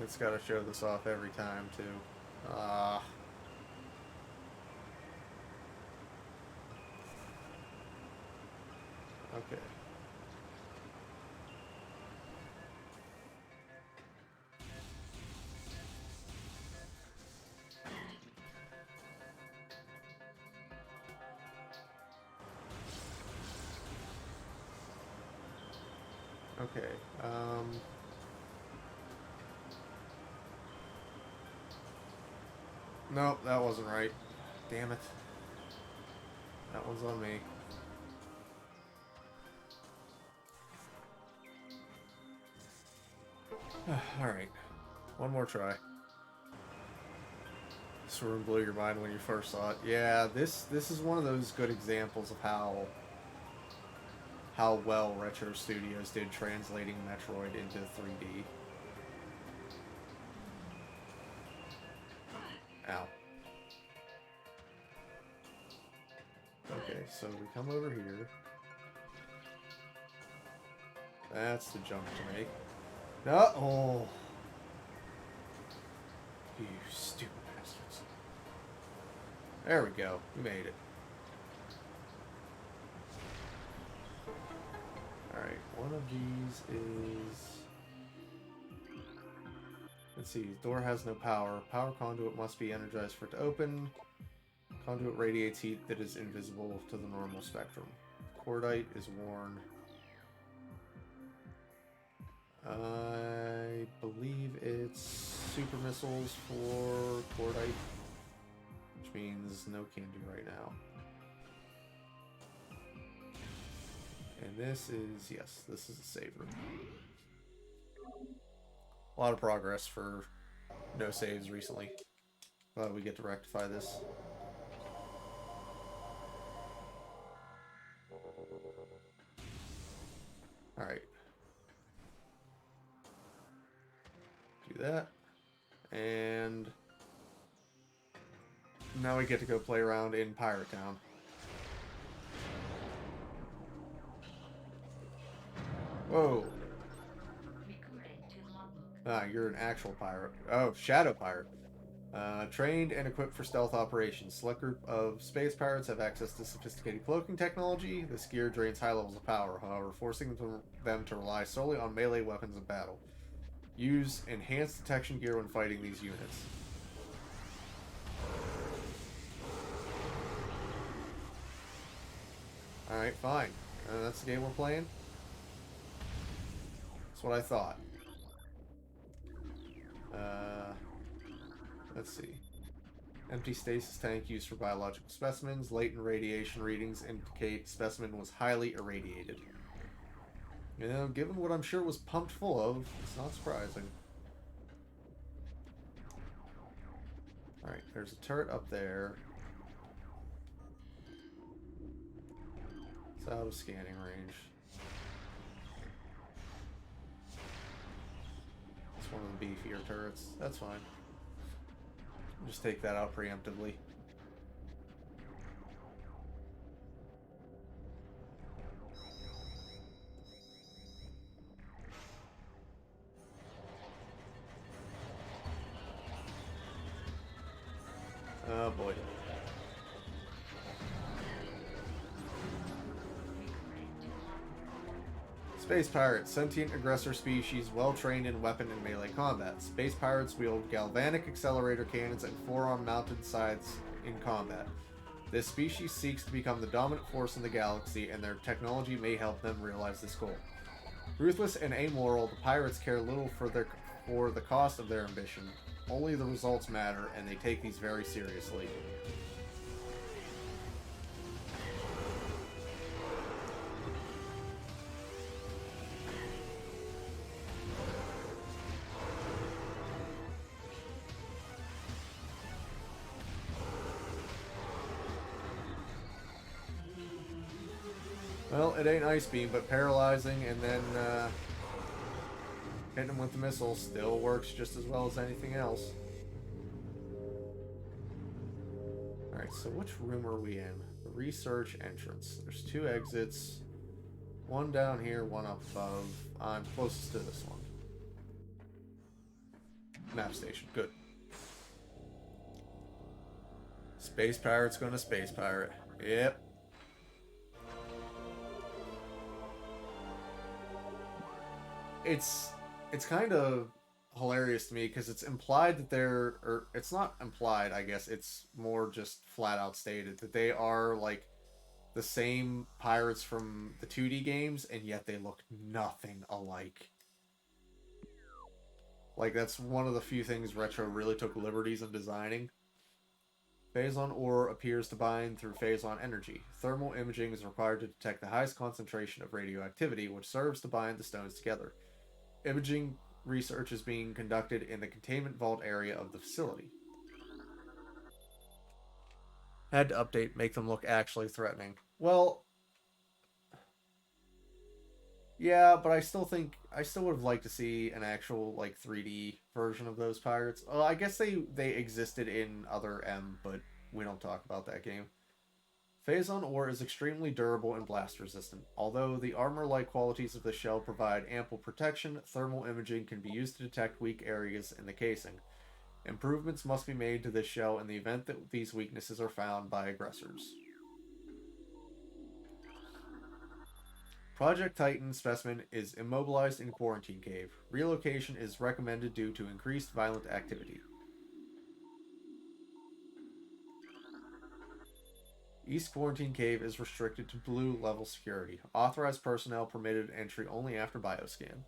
It's gotta show this off every time, too. Ah. Okay. Okay, nope, that wasn't right. Damn it. That one's on me. Alright. One more try. This room blew your mind when you first saw it. Yeah, this is one of those good examples of how well Retro Studios did translating Metroid into 3D. Ow. Okay, so we come over here. That's the jump to make. No! Oh! You stupid bastards. There we go. We made it. Alright, one of these is... Let's see, door has no power. Power conduit must be energized for it to open. Conduit radiates heat that is invisible to the normal spectrum. Cordite is worn. I believe it's super missiles for Cordite, which means no candy right now. And this is, yes, this is a save room. A lot of progress for no saves recently. Glad we get to rectify this. Alright. Do that. And now we get to go play around in Pirate Town. Whoa. Ah, you're an actual pirate. Oh, shadow pirate. Trained and equipped for stealth operations. Select group of space pirates have access to sophisticated cloaking technology. This gear drains high levels of power, however, forcing them to rely solely on melee weapons in battle. Use enhanced detection gear when fighting these units. Alright, fine. That's the game we're playing. That's what I thought. Let's see. Empty stasis tank used for biological specimens. Latent radiation readings indicate specimen was highly irradiated. You know, given what I'm sure it was pumped full of, it's not surprising. Alright, there's a turret up there. It's out of scanning range. It's one of the beefier turrets. That's fine. Just take that out preemptively. Oh boy. Space pirates, sentient aggressor species, well trained in weapon and melee combat. Space pirates wield galvanic accelerator cannons and forearm mounted scythes in combat. This species seeks to become the dominant force in the galaxy, and their technology may help them realize this goal. Ruthless and amoral, the pirates care little for the cost of their ambition. Only the results matter, and they take these very seriously. Well, it ain't Ice Beam, but paralyzing and then hitting them with the missile still works just as well as anything else. Alright, so which room are we in? The research entrance. There's 2 exits. One down here, one up above. I'm closest to this one. Map station. Good. Space pirate's gonna space pirate. Yep. It's kind of hilarious to me because it's implied that or it's not implied, I guess. It's more just flat out stated that they are like the same pirates from the 2D games, and yet they look nothing alike. Like, that's one of the few things Retro really took liberties in designing. Phazon ore appears to bind through Phazon energy. Thermal imaging is required to detect the highest concentration of radioactivity, which serves to bind the stones together. Imaging research is being conducted in the containment vault area of the facility. Had to update, make them look actually threatening. Well, yeah, but I still would have liked to see an actual like 3D version of those pirates. I guess they existed in other M, but we don't talk about that game. Phazon ore is extremely durable and blast resistant. Although the armor-like qualities of the shell provide ample protection, thermal imaging can be used to detect weak areas in the casing. Improvements must be made to this shell in the event that these weaknesses are found by aggressors. Project Titan specimen is immobilized in quarantine cave. Relocation is recommended due to increased violent activity. East Quarantine Cave is restricted to blue level security. Authorized personnel permitted entry only after bioscan.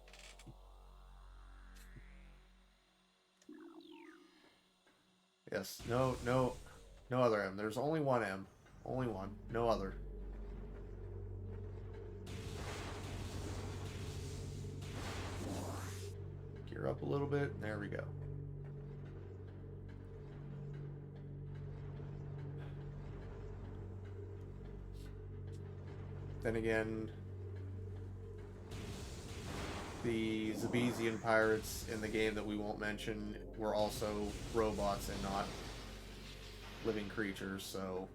Yes, no other M. There's only one M. Only one. No other. Gear up a little bit. There we go. Then again, the Zabesian pirates in the game that we won't mention were also robots and not living creatures, so...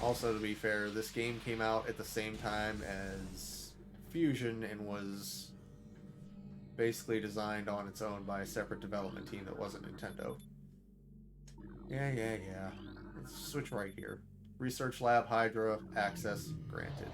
Also, to be fair, this game came out at the same time as Fusion and was basically designed on its own by a separate development team that wasn't Nintendo. Yeah. Let's switch right here. Research Lab Hydra, access granted.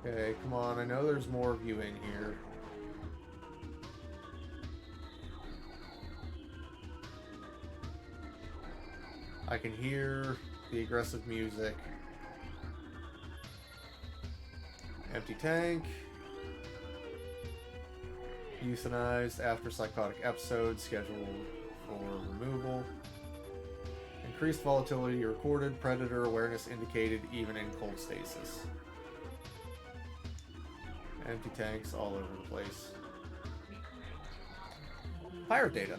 Okay, come on. I know there's more of you in here. I can hear the aggressive music. Empty tank. Euthanized after psychotic episode scheduled for removal. Increased volatility recorded. Predator awareness indicated even in cold stasis. Empty tanks all over the place. Pirate data.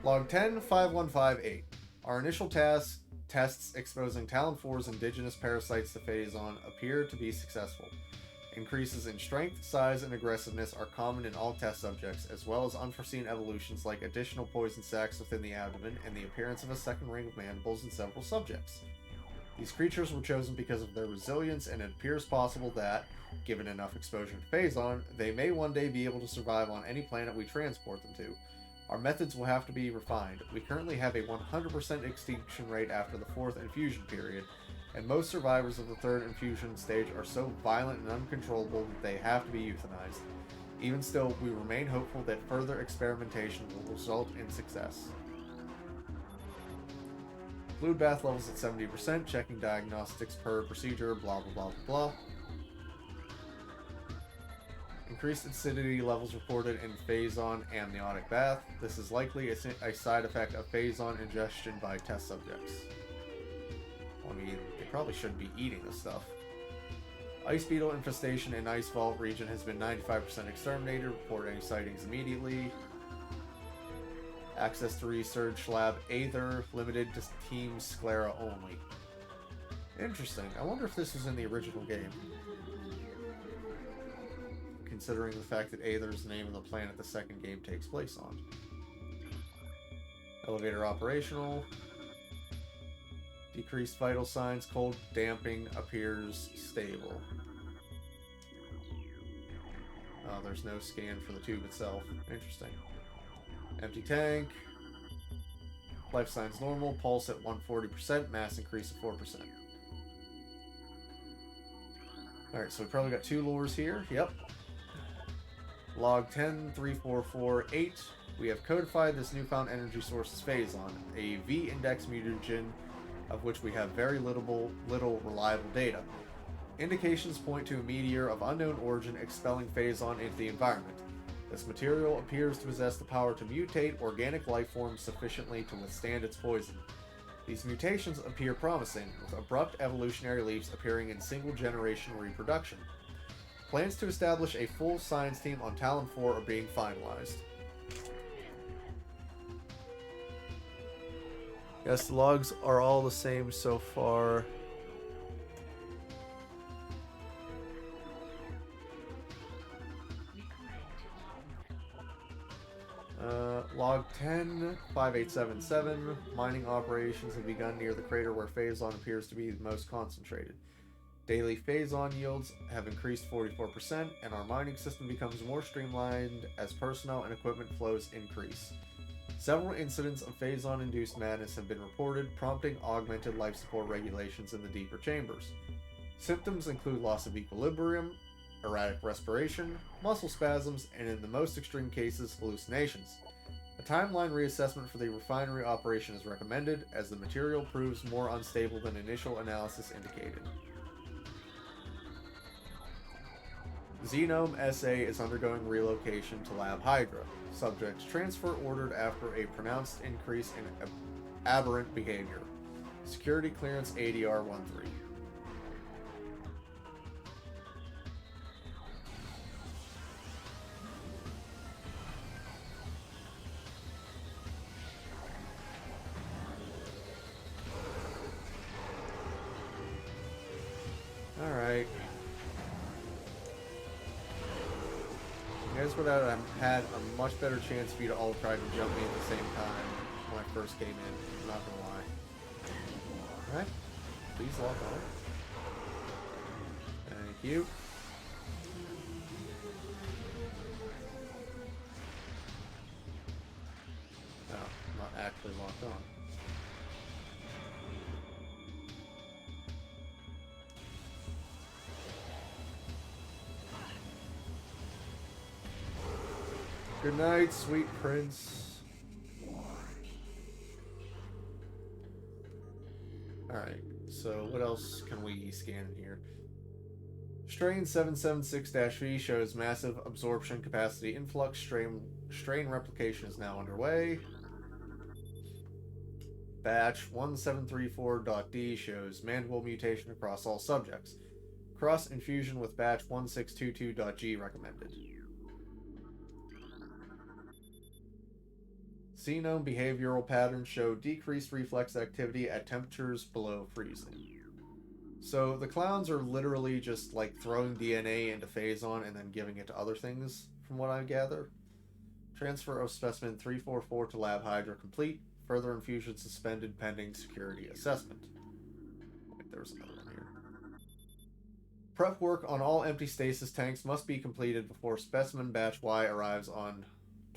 Log 10-5158. Our initial tests exposing Talon 4's indigenous parasites to Phazon appear to be successful. Increases in strength, size, and aggressiveness are common in all test subjects, as well as unforeseen evolutions like additional poison sacs within the abdomen and the appearance of a second ring of mandibles in several subjects. These creatures were chosen because of their resilience, and it appears possible that, given enough exposure to Phazon, they may one day be able to survive on any planet we transport them to. Our methods will have to be refined. We currently have a 100% extinction rate after the 4th infusion period, and most survivors of the 3rd infusion stage are so violent and uncontrollable that they have to be euthanized. Even still, we remain hopeful that further experimentation will result in success. Fluid bath levels at 70%, checking diagnostics per procedure, blah blah blah blah. Increased acidity levels reported in Phazon amniotic bath. This is likely a side effect of Phazon ingestion by test subjects. Well, I mean, they probably shouldn't be eating this stuff. Ice beetle infestation in Ice Vault region has been 95% exterminated. Report any sightings immediately. Access to Research Lab Aether, limited to Team Sclera only. Interesting. I wonder if this was in the original game. Considering the fact that Aether is the name of the planet the second game takes place on. Elevator operational. Decreased vital signs, cold damping appears stable. Oh, there's no scan for the tube itself. Interesting. Empty tank. Life signs normal, pulse at 140%, mass increase of 4%. Alright, so we probably got 2 lures here. Yep. Log 10-3448. We have codified this newfound energy source as Phazon, a V-index mutagen of which we have very little reliable data. Indications point to a meteor of unknown origin expelling Phazon into the environment. This material appears to possess the power to mutate organic life forms sufficiently to withstand its poison. These mutations appear promising, with abrupt evolutionary leaps appearing in single-generation reproduction. Plans to establish a full science team on Talon 4 are being finalized. Yes, the logs are all the same so far. Log 10-5877. Mining operations have begun near the crater where Phazon appears to be the most concentrated. Daily Phazon yields have increased 44%, and our mining system becomes more streamlined as personnel and equipment flows increase. Several incidents of Phazon-induced madness have been reported, prompting augmented life support regulations in the deeper chambers. Symptoms include loss of equilibrium, erratic respiration, muscle spasms, and in the most extreme cases, hallucinations. A timeline reassessment for the refinery operation is recommended, as the material proves more unstable than initial analysis indicated. Xenome SA is undergoing relocation to Lab Hydra. Subject transfer ordered after a pronounced increase in aberrant behavior. Security clearance ADR 13. Alright. You guys would have had a much better chance if you'd all tried to jump me at the same time when I first came in. I'm not gonna lie. Alright. Please lock on. Thank you. No, I'm not actually locked on. Good night, sweet prince. Alright, so what else can we scan in here? Strain 776-V shows massive absorption capacity influx. Strain replication is now underway. Batch 1734.D shows mandible mutation across all subjects. Cross infusion with batch 1622.G recommended. Xenome behavioral patterns show decreased reflex activity at temperatures below freezing. So the clowns are literally just like throwing DNA into Phazon and then giving it to other things, from what I gather. Transfer of specimen 344 to Lab Hydra complete. Further infusion suspended pending security assessment. Wait, there's another one here. Prep work on all empty stasis tanks must be completed before specimen batch Y arrives on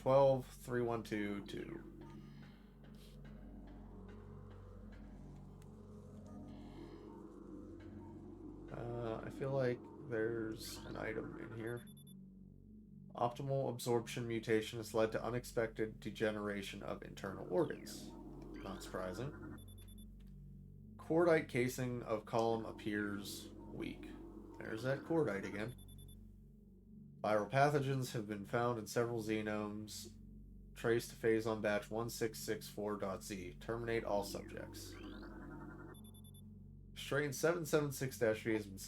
12-3122. I feel like there's an item in here. Optimal absorption mutation has led to unexpected degeneration of internal organs. Not surprising. Cordite casing of column appears weak. There's that cordite again. Viral pathogens have been found in several xenomes traced to Phazon batch 1664.Z. Terminate all subjects. Strain 776-V has been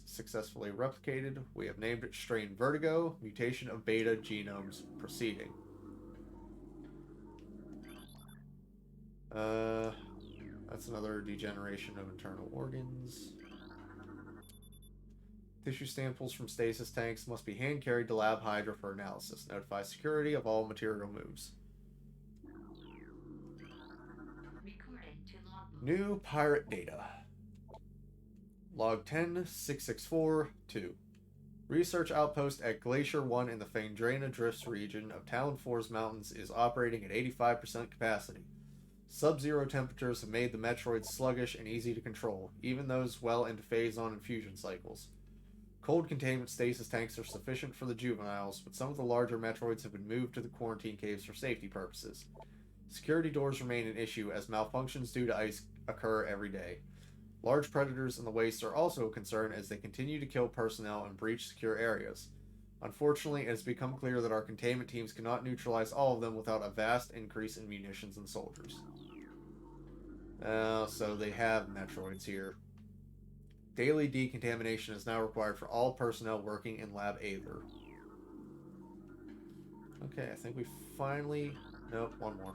successfully replicated. We have named it Strain Vertigo, mutation of beta genomes proceeding. That's another degeneration of internal organs. Tissue samples from stasis tanks must be hand carried to Lab Hydra for analysis. Notify security of all material moves. New pirate data. Log 10-664-2. Research outpost at Glacier 1 in the Phaedrana Drifts region of Talon 4's mountains is operating at 85% capacity. Sub-zero temperatures have made the Metroids sluggish and easy to control, even those well into Phazon and fusion cycles. Cold containment stasis tanks are sufficient for the juveniles, but some of the larger Metroids have been moved to the quarantine caves for safety purposes. Security doors remain an issue as malfunctions due to ice occur every day. Large predators in the wastes are also a concern as they continue to kill personnel and breach secure areas. Unfortunately, it has become clear that our containment teams cannot neutralize all of them without a vast increase in munitions and soldiers. So they have Metroids here. Daily decontamination is now required for all personnel working in Lab Aether. Okay, I think we finally... Nope, one more.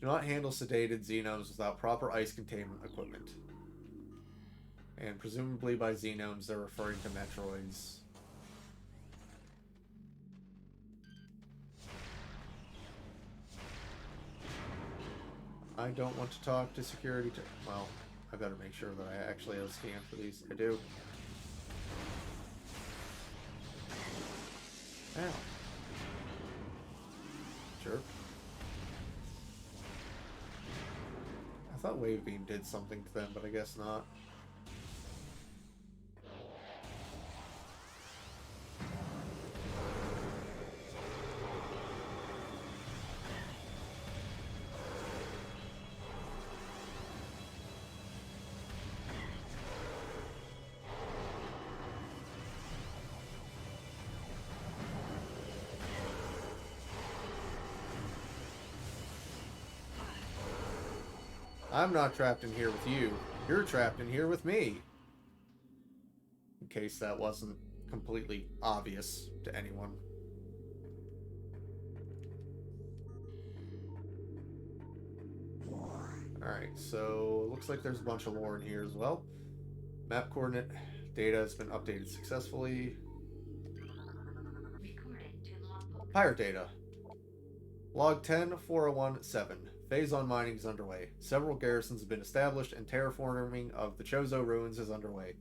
Do not handle sedated xenomes without proper ice containment equipment. And presumably by xenomes, they're referring to Metroids. I don't want to talk to security to... Well, I better make sure that I actually have a scan for these. I do. Ow. Sure. I thought Wave Beam did something to them, but I guess not. I'm not trapped in here with you. You're trapped in here with me. In case that wasn't completely obvious to anyone. Alright, so looks like there's a bunch of lore in here as well. Map coordinate data has been updated successfully. Pirate data. Log 10-4017. Phase-on mining is underway. Several garrisons have been established and terraforming of the Chozo ruins is underway.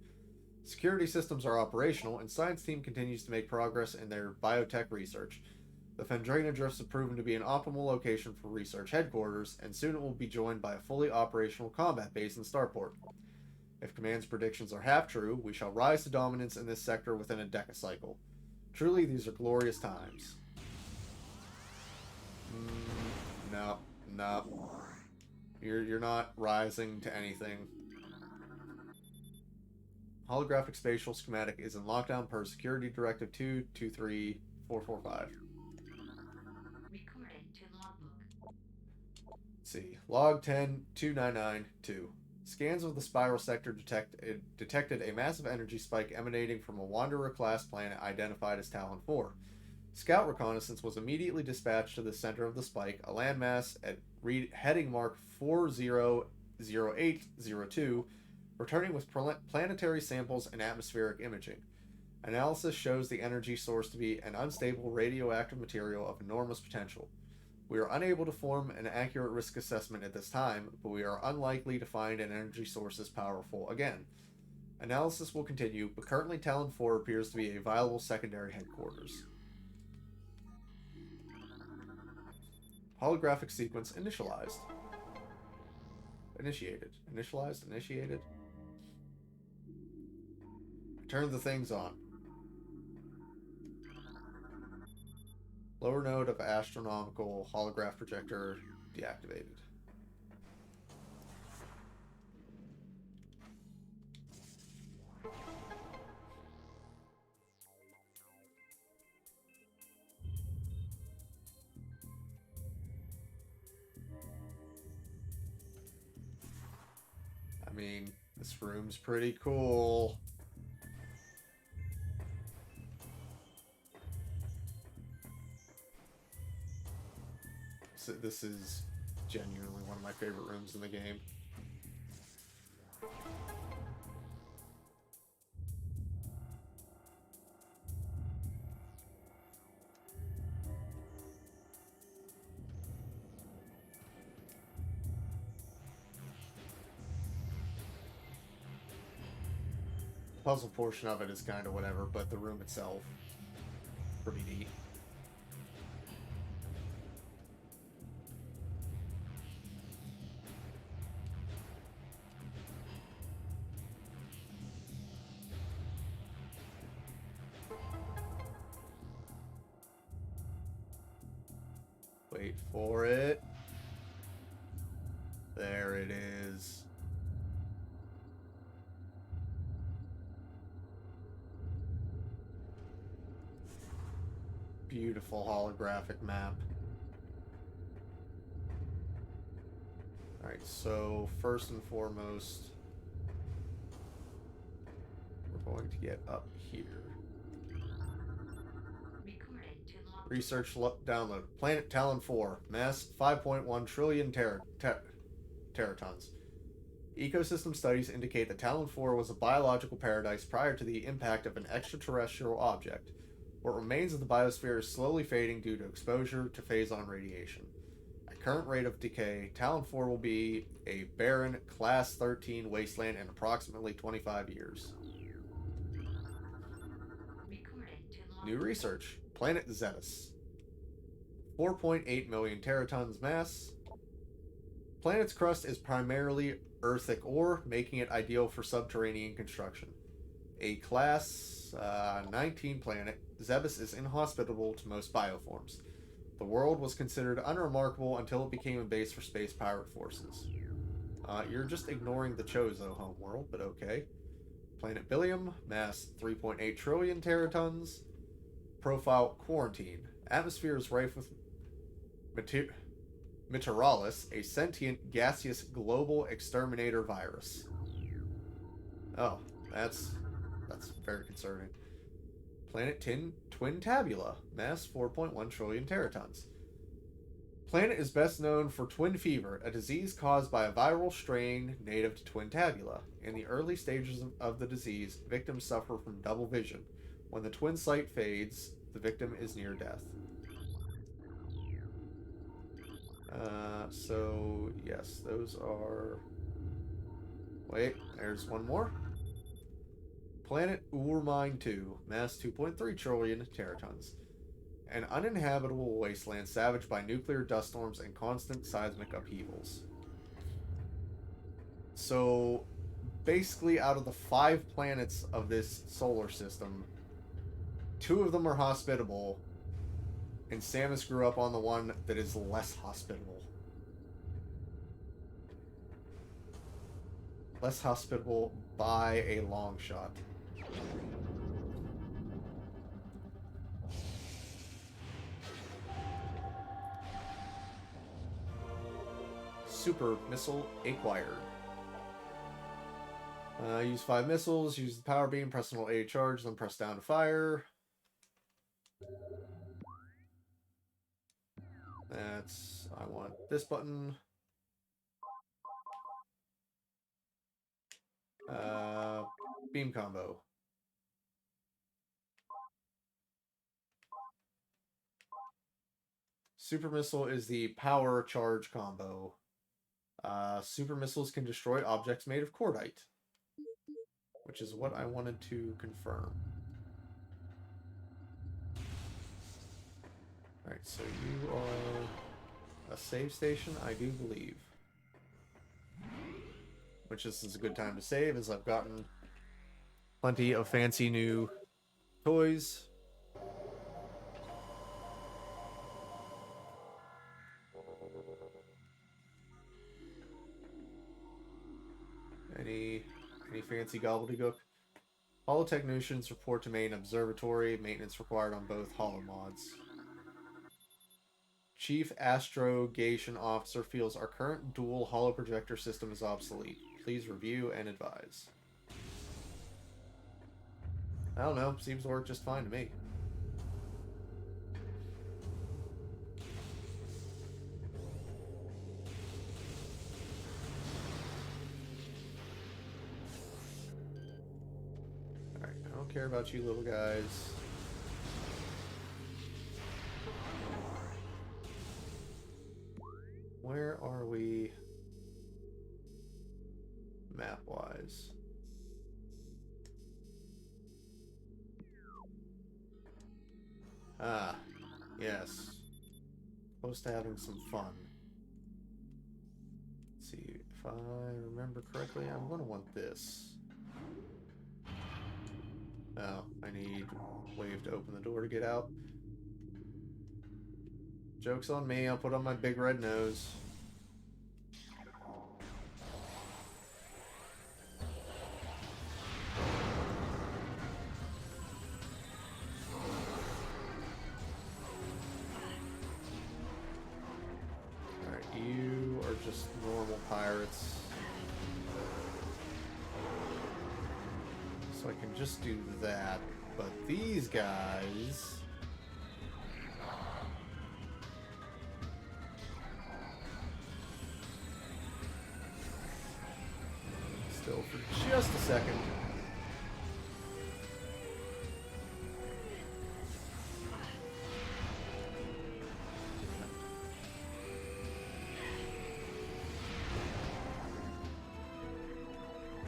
Security systems are operational and science team continues to make progress in their biotech research. The Fendrana drifts have proven to be an optimal location for research headquarters, and soon it will be joined by a fully operational combat base in Starport. If Command's predictions are half true, we shall rise to dominance in this sector within a decacycle. Truly, these are glorious times. No, no. You're not rising to anything. Holographic spatial schematic is in lockdown per Security Directive 223445. Let's see. Log 10-2992. Scans of the spiral sector detected a massive energy spike emanating from a Wanderer-class planet identified as Talon 4. Scout reconnaissance was immediately dispatched to the center of the spike, a landmass at heading mark 400802, returning with planetary samples and atmospheric imaging. Analysis shows the energy source to be an unstable radioactive material of enormous potential. We are unable to form an accurate risk assessment at this time, but we are unlikely to find an energy source as powerful again. Analysis will continue, but currently Talon 4 appears to be a viable secondary headquarters. Holographic sequence initialized. Initiated. Turn the things on. Lower node of astronomical holograph projector deactivated. I mean, this room's pretty cool. This is genuinely one of my favorite rooms in the game. The puzzle portion of it is kind of whatever, but the room itself, pretty neat. Wait for it. There it is. Beautiful holographic map. Alright, so first and foremost, we're going to get up here. Research download. Planet Talon 4. Mass 5.1 trillion teratons. Ecosystem studies indicate that Talon 4 was a biological paradise prior to the impact of an extraterrestrial object. What remains of the biosphere is slowly fading due to exposure to phase-on radiation. At current rate of decay, Talon 4 will be a barren, Class 13 wasteland in approximately 25 years. New research. Planet Zebes. 4.8 million teratons mass. Planet's crust is primarily earthic ore, making it ideal for subterranean construction. A Class 19 planet, Zebes is inhospitable to most bioforms. The world was considered unremarkable until it became a base for space pirate forces. You're just ignoring the Chozo homeworld, but okay. Planet Billium, mass 3.8 trillion teratons. Profile quarantine. Atmosphere is rife with Meteoralis, a sentient gaseous global exterminator virus. Oh, that's very concerning. Planet Twin Tabula, mass 4.1 trillion teratons. Planet is best known for twin fever, a disease caused by a viral strain native to Twin Tabula. In the early stages of the disease, victims suffer from double vision. When the twin sight fades, the victim is near death. So, yes, those are... Wait, there's one more. Planet Urmine 2, mass 2.3 trillion teratons. An uninhabitable wasteland savaged by nuclear dust storms and constant seismic upheavals. So, basically, out of the 5 planets of this solar system, 2 of them are hospitable, and Samus grew up on the one that is less hospitable. Less hospitable by a long shot. Super missile acquired. Use 5 missiles, use the power beam, press and hold A to charge, then press down to fire. That's... I want this button. Beam combo. Super missile is the power charge combo. Super missiles can destroy objects made of cordite, which is what I wanted to confirm. Alright, so you are a save station, I do believe. Which this is a good time to save, as I've gotten plenty of fancy new toys. Any fancy gobbledygook? Holotechnicians report to main observatory. Maintenance required on both holomods. Chief Astrogation Officer feels our current dual holoprojector system is obsolete. Please review and advise. I don't know. Seems to work just fine to me. Alright, I don't care about you little guys. Where are we map-wise? Ah, yes. Close to having some fun. Let's see, if I remember correctly, I'm going to want this. Oh, I need wave to open the door to get out. Joke's on me, I'll put on my big red nose. Alright, you are just normal pirates. So I can just do that. But these guys... Still for just a second.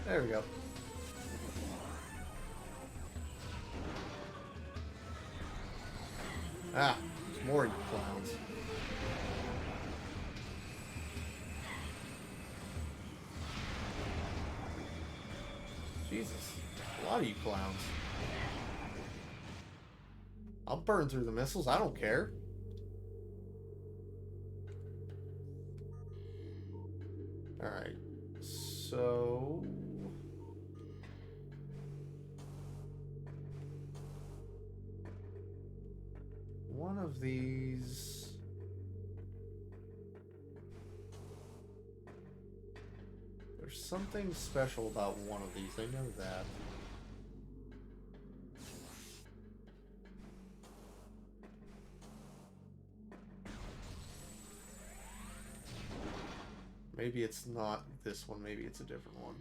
There we go. Ah, there's more you clowns. Jesus, a lot of you clowns. I'll burn through the missiles, I don't care. Alright, so... one of these There's something special about one of these, I know that. Maybe it's not this one, maybe it's a different one.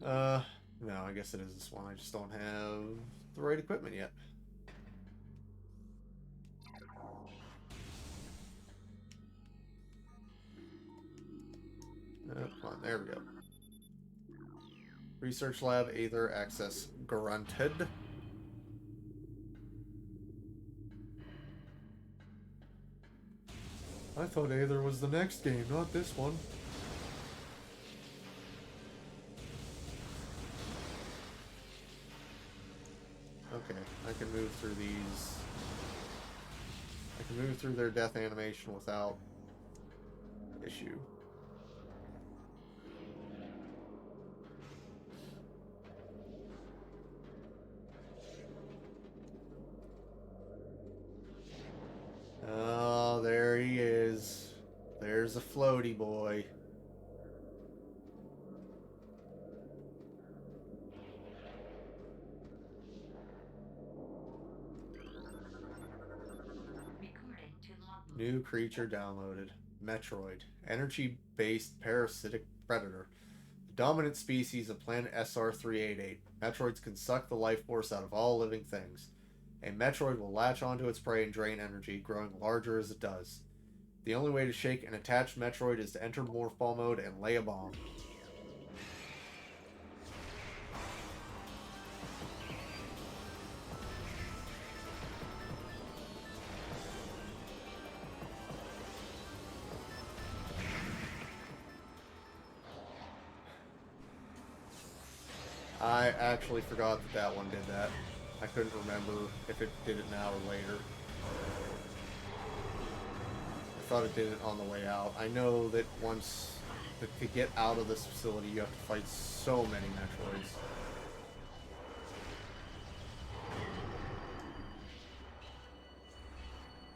No, I guess it is this one. I just don't have the right equipment yet. Come on, there we go. Research lab, Aether access granted. I thought Aether was the next game, not this one. Okay, I can move through these. I can move through their death animation without issue. Oh, there he is. There's a floaty boy. New creature downloaded. Metroid. Energy-based parasitic predator. The dominant species of planet SR-388. Metroids can suck the life force out of all living things. A Metroid will latch onto its prey and drain energy, growing larger as it does. The only way to shake an attached Metroid is to enter Morph Ball mode and lay a bomb. I actually forgot that that one did that. I couldn't remember if it did it now or later. I thought it did it on the way out. I know that once to get out of this facility, you have to fight so many Metroids.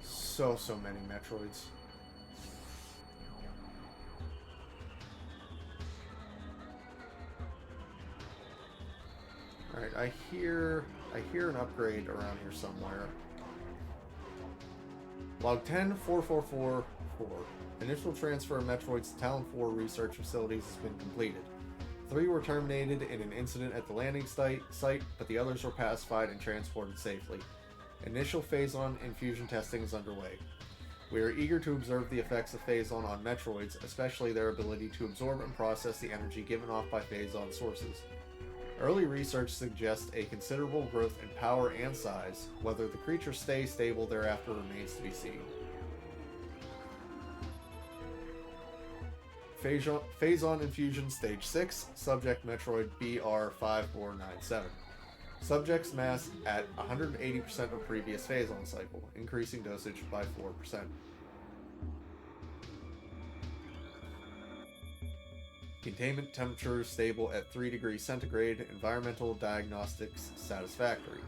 So many Metroids. Alright, I hear an upgrade around here somewhere. Log 10-4444. Initial transfer of Metroids to Talon 4 research facilities has been completed. 3 were terminated in an incident at the landing site, but the others were pacified and transported safely. Initial Phazon infusion testing is underway. We are eager to observe the effects of Phazon on Metroids, especially their ability to absorb and process the energy given off by Phazon sources. Early research suggests a considerable growth in power and size. Whether the creature stays stable thereafter remains to be seen. Phazon Infusion Stage 6, Subject Metroid BR5497. Subject's mass at 180% of previous Phazon cycle, increasing dosage by 4%. Containment temperature stable at 3 degrees centigrade. Environmental diagnostics satisfactory.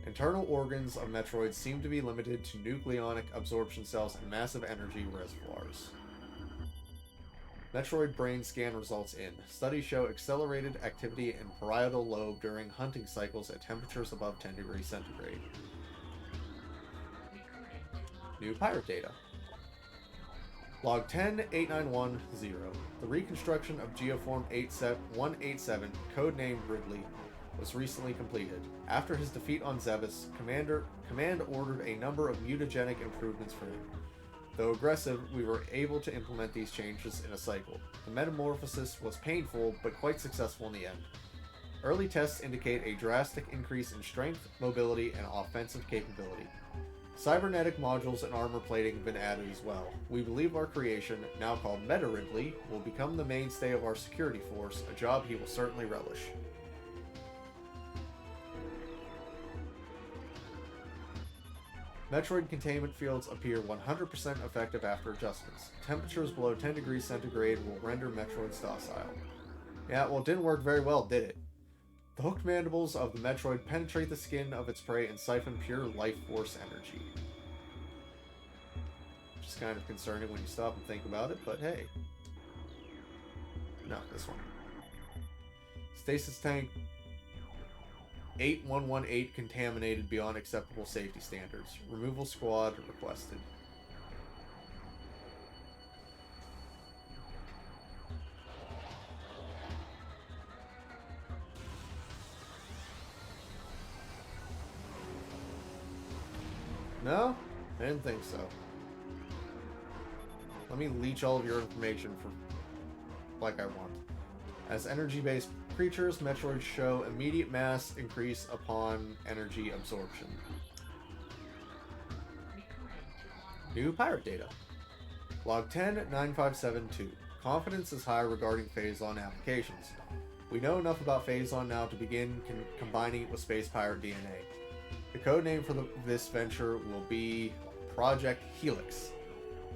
Internal organs of Metroids seem to be limited to nucleonic absorption cells and massive energy reservoirs. Metroid brain scan results in. Studies show accelerated activity in parietal lobe during hunting cycles at temperatures above 10 degrees centigrade. New pirate data. Log 10-8910. The reconstruction of Geoform 187, codenamed Ridley, was recently completed. After his defeat on Zebes, Command ordered a number of mutagenic improvements for him. Though aggressive, we were able to implement these changes in a cycle. The metamorphosis was painful, but quite successful in the end. Early tests indicate a drastic increase in strength, mobility, and offensive capability. Cybernetic modules and armor plating have been added as well. We believe our creation, now called Meta Ridley, will become the mainstay of our security force, a job he will certainly relish. Metroid containment fields appear 100% effective after adjustments. Temperatures below 10 degrees centigrade will render Metroids docile. Yeah, well, it didn't work very well, did it? The hooked mandibles of the Metroid penetrate the skin of its prey and siphon pure life force energy. is kind of concerning when you stop and think about it, but hey. No, this one. Stasis tank 8118 contaminated beyond acceptable safety standards. Removal squad requested. No? I didn't think so. Let me leech all of your information for like I want. As energy-based creatures, Metroids show immediate mass increase upon energy absorption. New pirate data. Log 10-9572. Confidence is high regarding Phazon applications. We know enough about Phazon now to begin combining it with Space Pirate DNA. The code name for this venture will be Project Helix.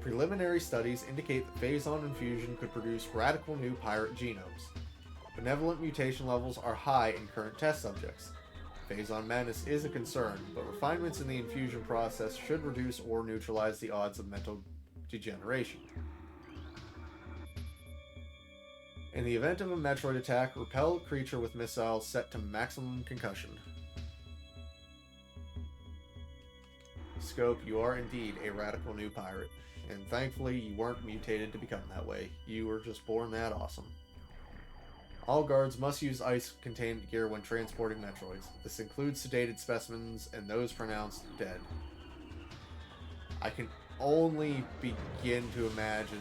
Preliminary studies indicate that Phazon infusion could produce radical new pirate genomes. Benevolent mutation levels are high in current test subjects. Phazon madness is a concern, but refinements in the infusion process should reduce or neutralize the odds of mental degeneration. In the event of a Metroid attack, repel creature with missiles set to maximum concussion. Scope, you are indeed a radical new pirate, and thankfully you weren't mutated to become that way. You were just born that awesome. All guards must use ice-contained gear when transporting Metroids. This includes sedated specimens and those pronounced dead. I can only begin to imagine...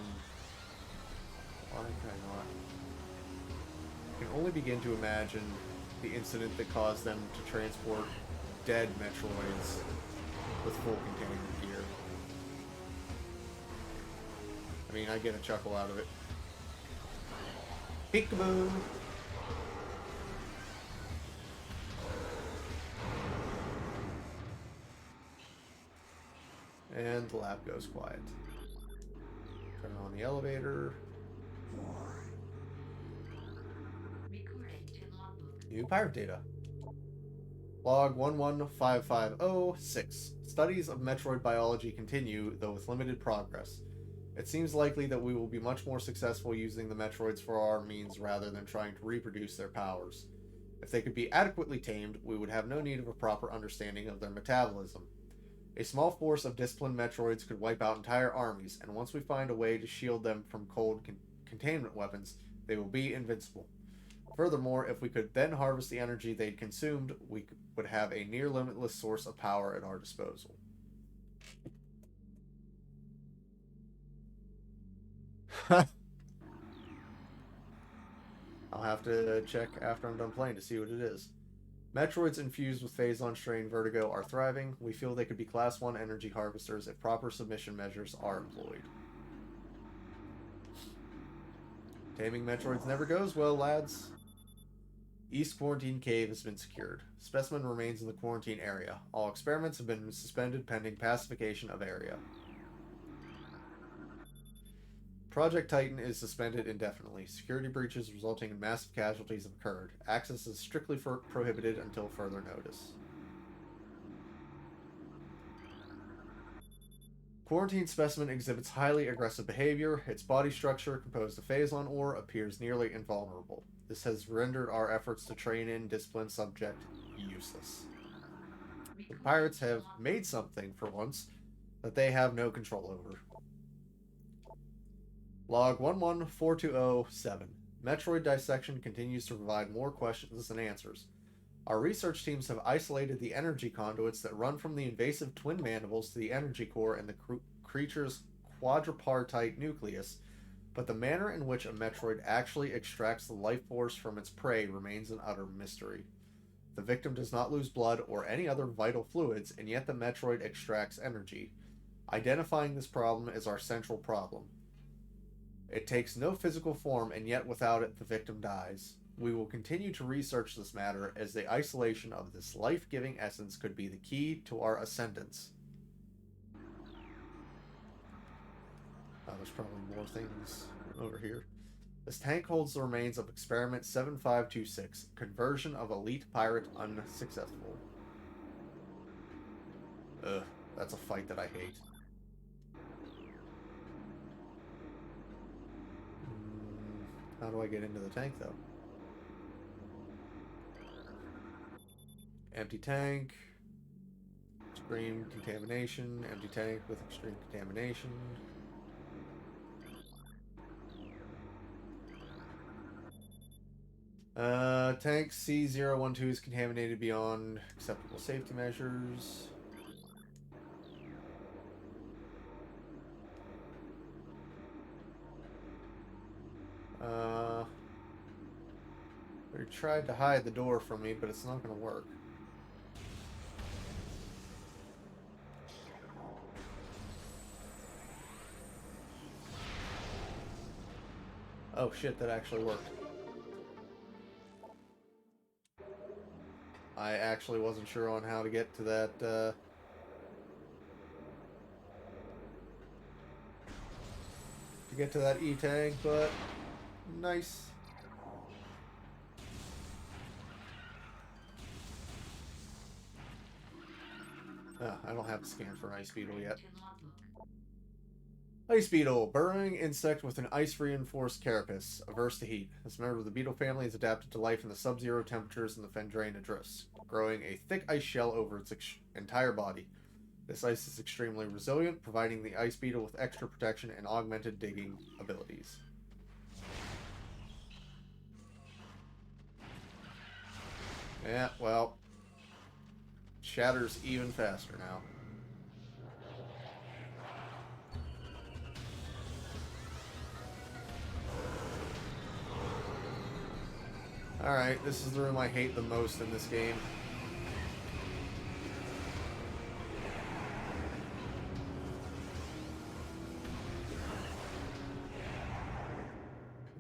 Why can I not? I can only begin to imagine the incident that caused them to transport dead Metroids with full containment gear. I mean, I get a chuckle out of it. Peekaboo! And the lab goes quiet. Turn on the elevator. New pirate data. Log 115506. Studies of Metroid biology continue, though with limited progress. It seems likely that we will be much more successful using the Metroids for our means rather than trying to reproduce their powers. If they could be adequately tamed, we would have no need of a proper understanding of their metabolism. A small force of disciplined Metroids could wipe out entire armies, and once we find a way to shield them from cold containment weapons, they will be invincible. Furthermore, if we could then harvest the energy they'd consumed, we would have a near limitless source of power at our disposal. I'll have to check after I'm done playing to see what it is. Metroids infused with Phazon strain Vertigo are thriving. We feel they could be Class 1 energy harvesters if proper submission measures are employed. Taming Metroids never goes well, lads. East Quarantine Cave has been secured. Specimen remains in the quarantine area. All experiments have been suspended pending pacification of area. Project Titan is suspended indefinitely. Security breaches resulting in massive casualties have occurred. Access is strictly prohibited until further notice. Quarantine specimen exhibits highly aggressive behavior. Its body structure, composed of Phazon ore, appears nearly invulnerable. This has rendered our efforts to train in disciplined subject useless. The pirates have made something, for once, that they have no control over. Log 114207. Metroid dissection continues to provide more questions than answers. Our research teams have isolated the energy conduits that run from the invasive twin mandibles to the energy core and the creature's quadripartite nucleus, but the manner in which a Metroid actually extracts the life force from its prey remains an utter mystery. The victim does not lose blood or any other vital fluids, and yet the Metroid extracts energy. Identifying this problem is our central problem. It takes no physical form, and yet without it, the victim dies. We will continue to research this matter, as the isolation of this life-giving essence could be the key to our ascendance. Oh, there's probably more things over here. This tank holds the remains of Experiment 7526, conversion of elite pirate unsuccessful. Ugh, that's a fight that I hate. How do I get into the tank, though? Empty tank. Extreme contamination. Empty tank with extreme contamination. Tank C012 is contaminated beyond acceptable safety measures. They tried to hide the door from me, but it's not going to work. Oh shit, that actually worked. I actually wasn't sure on how to get to that, to get to that E-tank, but nice. I don't have the scan for an ice beetle yet. Ice beetle, burrowing insect with an ice-reinforced carapace, averse to heat. This member of the beetle family is adapted to life in the sub-zero temperatures in the Fendrana drifts, growing a thick ice shell over its entire body. This ice is extremely resilient, providing the ice beetle with extra protection and augmented digging abilities. Yeah, well, shatters even faster now. Alright, this is the room I hate the most in this game.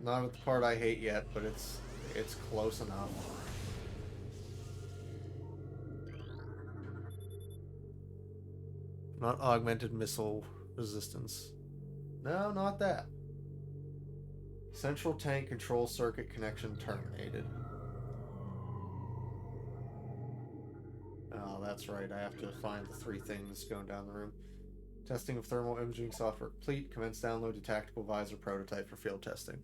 Not at the part I hate yet, but it's close enough. Not augmented missile resistance. No, not that. Central tank control circuit connection terminated. Oh, that's right. I have to find the three things going down the room. Testing of thermal imaging software complete. Commence download to tactical visor prototype for field testing.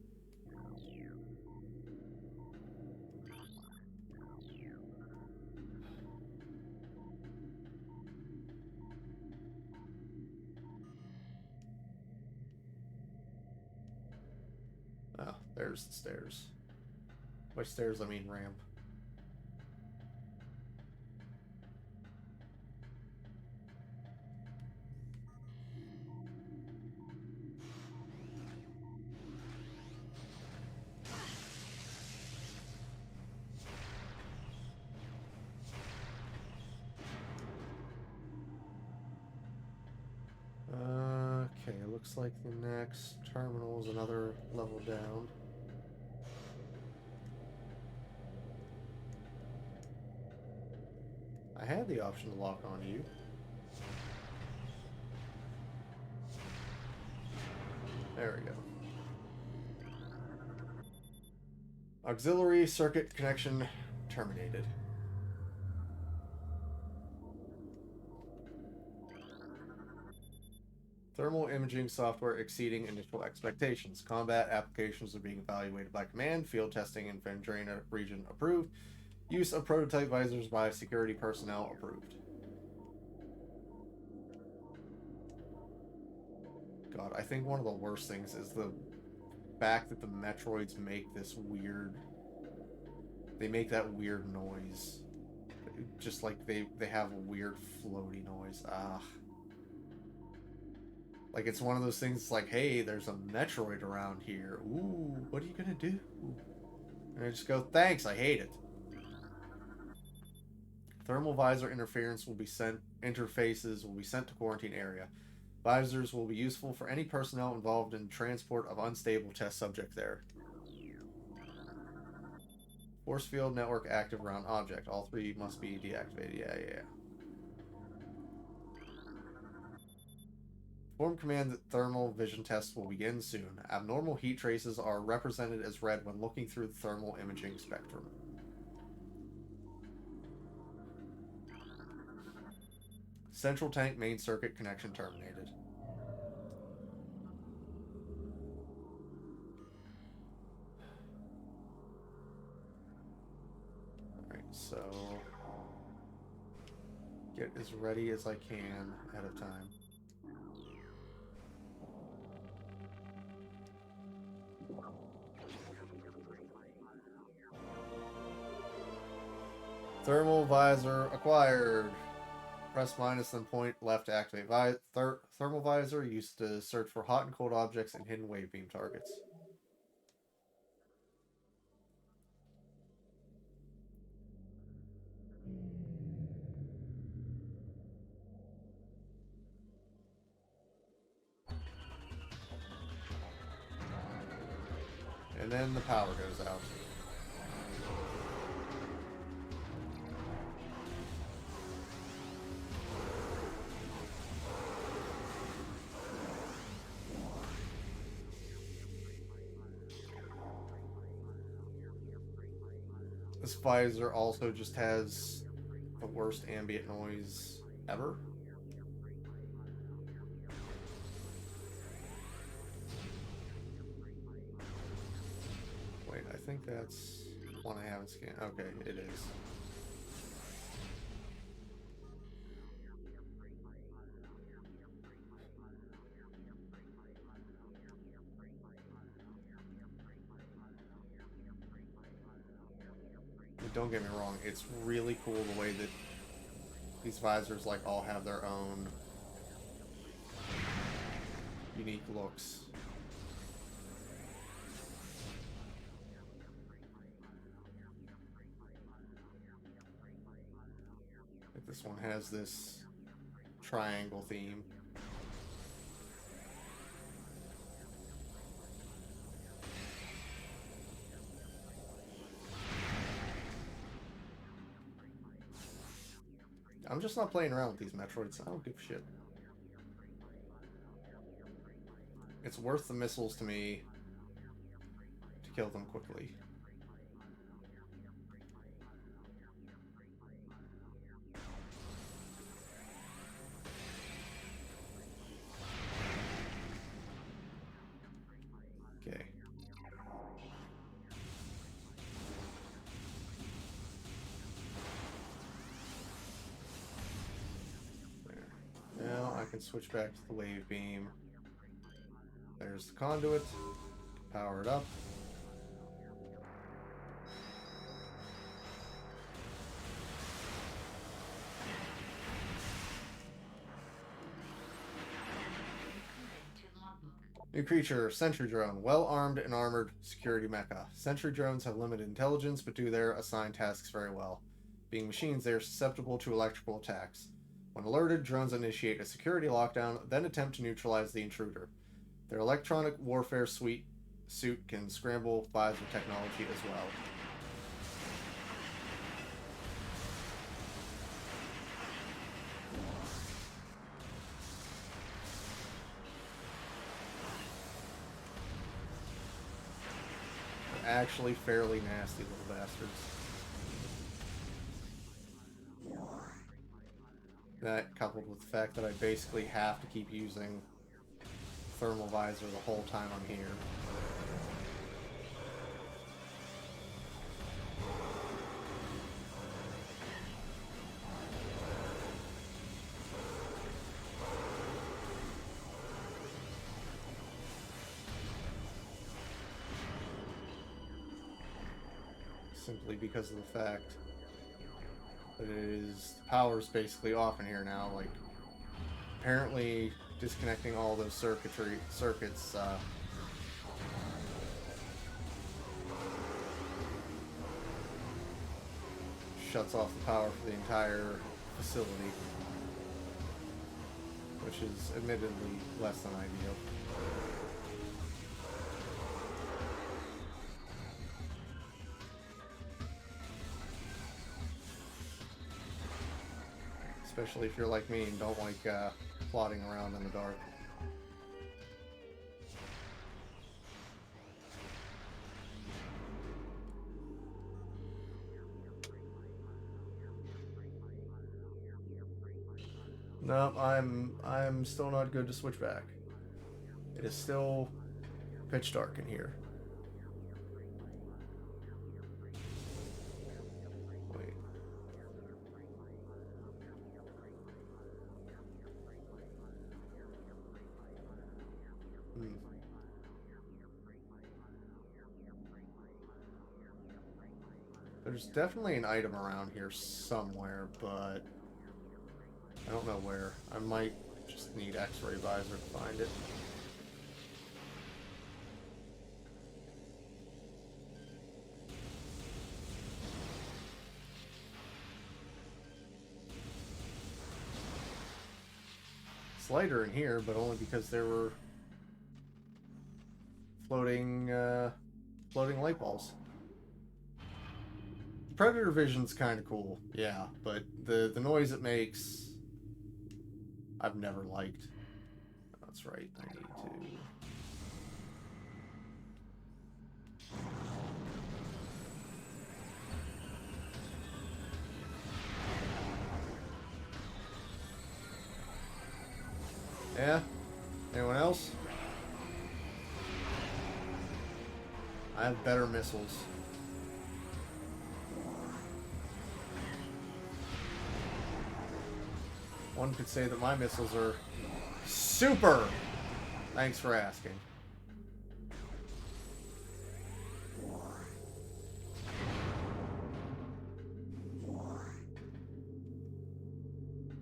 Oh, there's the stairs. By stairs, I mean ramp. Okay, looks like the next terminal is another level down. I had the option to lock on you. There we go. Auxiliary circuit connection terminated. Thermal imaging software exceeding initial expectations. Combat applications are being evaluated by command. Field testing in Fendrana region approved. Use of prototype visors by security personnel approved. God, I think one of the worst things is the fact that the Metroids make this weird... They make that weird noise. Just like they have a weird floaty noise. Ah. Like, it's one of those things like, hey, there's a Metroid around here. Ooh, what are you gonna do? And I just go, thanks, I hate it. Thermal visor interference will be sent, interfaces will be sent to quarantine area. Visors will be useful for any personnel involved in transport of unstable test subject there. Force field network active around object. All three must be deactivated. Yeah. Inform command that thermal vision tests will begin soon. Abnormal heat traces are represented as red when looking through the thermal imaging spectrum. Central tank main circuit connection terminated. so get as ready as I can ahead of time. Thermal visor acquired. Press minus then point left to activate thermal visor used to search for hot and cold objects and hidden wave beam targets. And then the power goes out. This visor also just has the worst ambient noise ever. Wait, I think that's one I haven't scanned. Okay, it is. But don't get me wrong, it's really cool the way that these visors like all have their own unique looks. Like this one has this triangle theme. I'm just not playing around with these Metroids. I don't give a shit. It's worth the missiles to me to kill them quickly. Okay. There. Now I can switch back to the wave beam. There's the conduit. Power it up. New creature, Sentry Drone. Well-armed and armored security mecha. Sentry drones have limited intelligence, but do their assigned tasks very well. Being machines, they are susceptible to electrical attacks. When alerted, drones initiate a security lockdown, then attempt to neutralize the intruder. Their electronic warfare suit can scramble visor technology as well. They're actually fairly nasty little bastards. That, coupled with the fact that I basically have to keep using thermal visor the whole time I'm here. Simply because of the fact that the power's basically off in here now. Like, apparently disconnecting all those circuits shuts off the power for the entire facility, which is admittedly less than ideal. Especially if you're like me and don't like plodding around in the dark. No, I'm still not good to switch back. It is still pitch dark in here. Wait. Hmm. There's definitely an item around here somewhere, but I don't know where. I might just need X-ray visor to find it. It's lighter in here, but only because there were floating light balls. Predator vision's kind of cool, yeah, but the noise it makes, I've never liked. That's right, I need to... Yeah? Anyone else? I have better missiles. One could say that my missiles are super! Thanks for asking.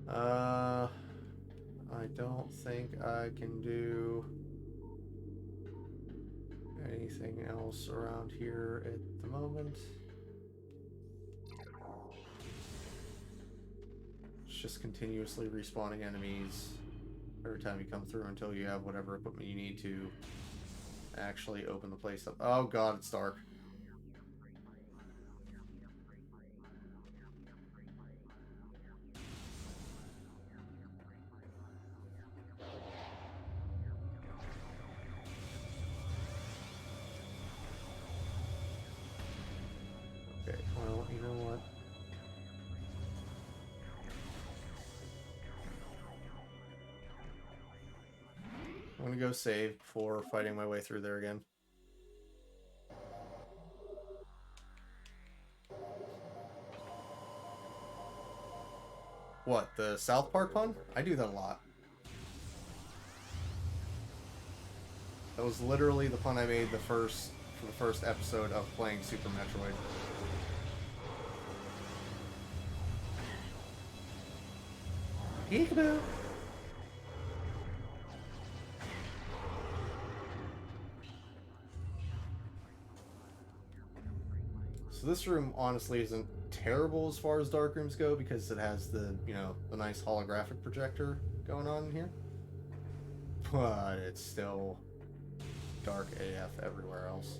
I don't think I can do anything else around here at the moment. It's just continuously respawning enemies every time you come through until you have whatever equipment you need to actually open the place up. Oh god, it's dark. Okay, well, you know what? I'm gonna go save before fighting my way through there again. What, the South Park pun? I do that a lot. That was literally the pun I made for the first episode of playing Super Metroid. Peekaboo! So this room honestly isn't terrible as far as dark rooms go because it has the, you know, the nice holographic projector going on in here. But it's still dark AF everywhere else.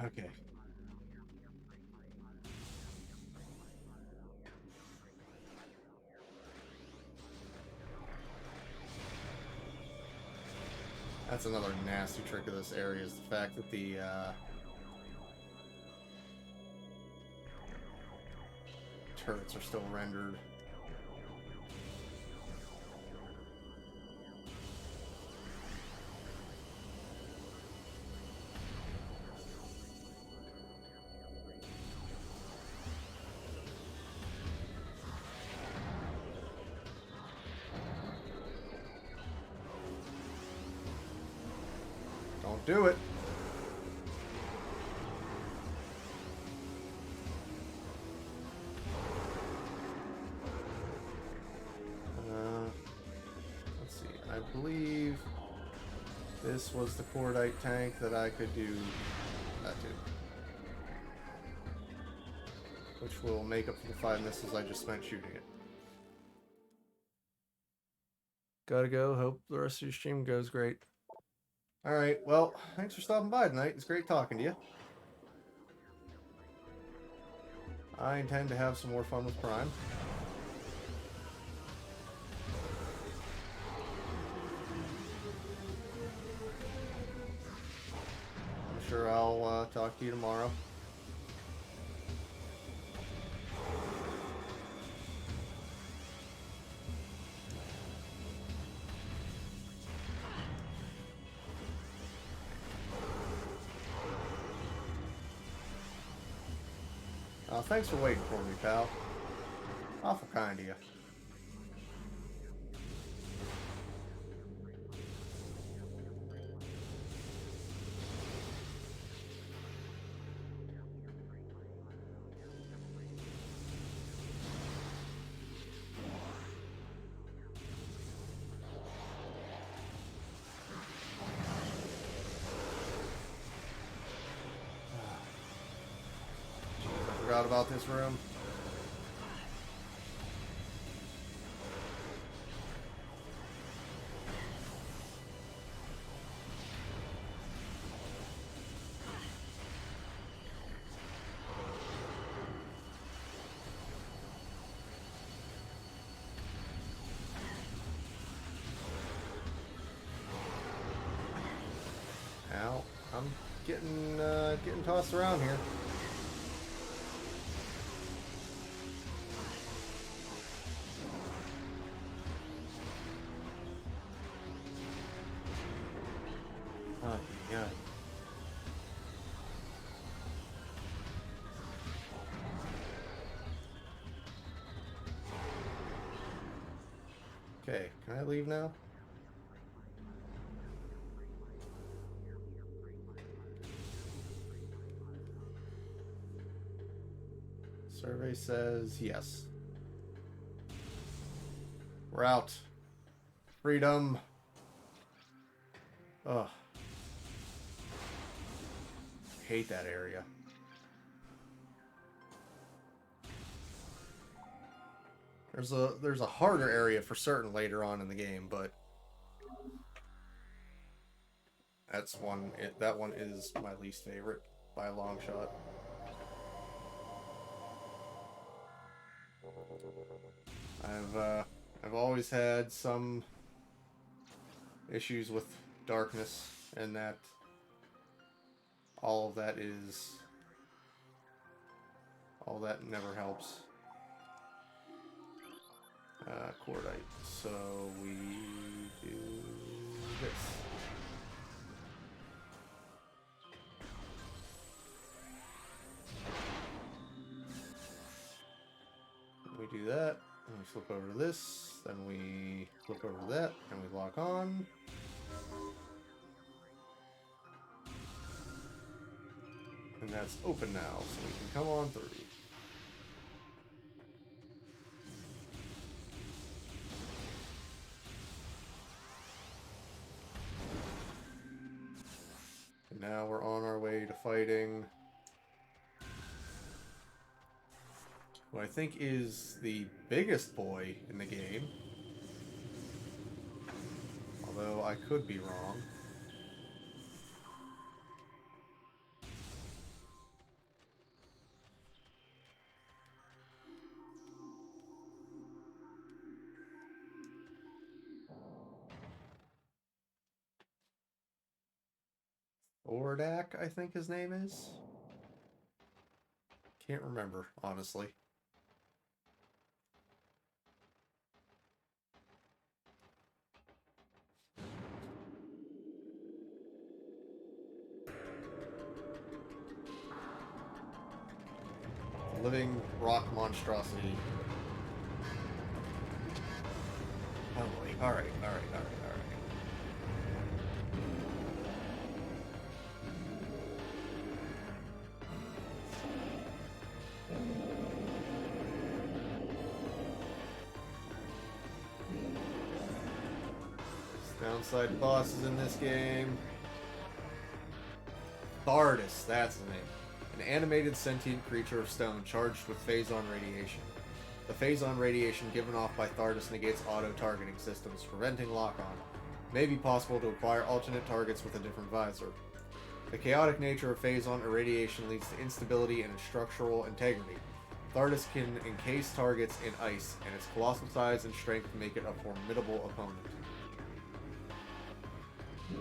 Okay. That's another nasty trick of this area is the fact that the turrets are still rendered. Don't do it. Let's see. I believe this was the cordite tank that I could do that to. Which will make up for the 5 missiles I just spent shooting it. Gotta go. Hope the rest of your stream goes great. Alright, well, thanks for stopping by tonight. It's great talking to you. I intend to have some more fun with Prime. I'm sure I'll talk to you tomorrow. Thanks for waiting for me, pal. Awful kind of you. Forgot about this room. Ow. I'm getting tossed around here. Yeah. Okay, can I leave now? Survey says yes. We're out. Freedom. Ugh. Hate that area. There's a harder area for certain later on in the game, but that one is my least favorite by a long shot. I've always had some issues with darkness, and that all that never helps. Cordite. So we do this. We do that, and we flip over to this, then we flip over to that, and we lock on. And that's open now, so we can come on through. And now we're on our way to fighting who I think is the biggest boy in the game. Although I could be wrong. Ordak, I think his name is. Can't remember, honestly. Living rock monstrosity. Oh boy. Alright. Downside bosses in this game. Thardus, that's the name. An animated sentient creature of stone charged with phazon radiation. The phazon radiation given off by Thardus negates auto-targeting systems, preventing lock-on. May be possible to acquire alternate targets with a different visor. The chaotic nature of phazon irradiation leads to instability and structural integrity. Thardus can encase targets in ice, and its colossal size and strength make it a formidable opponent. I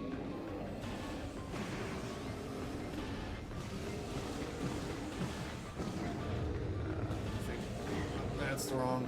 think that's wrong.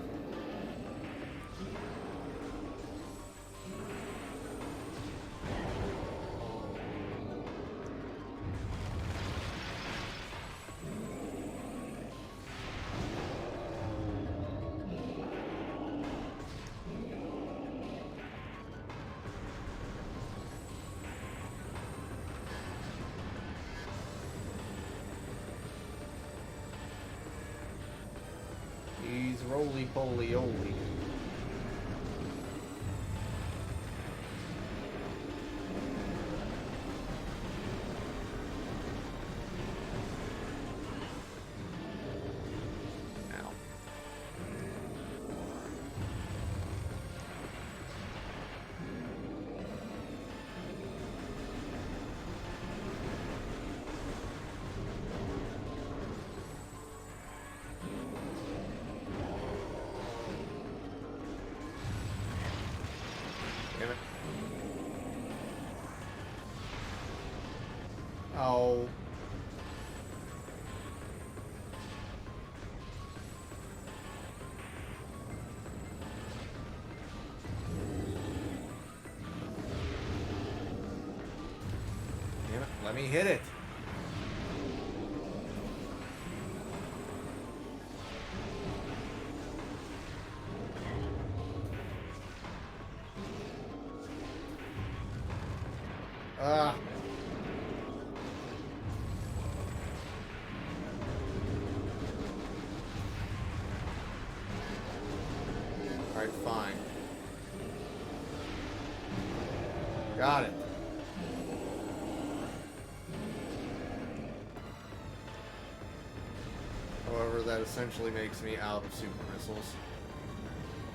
roly poly oly. Ow. Damn it. Oh. Damn it. Let me hit it. Ah. Alright, fine. Got it. However, that essentially makes me out of super missiles,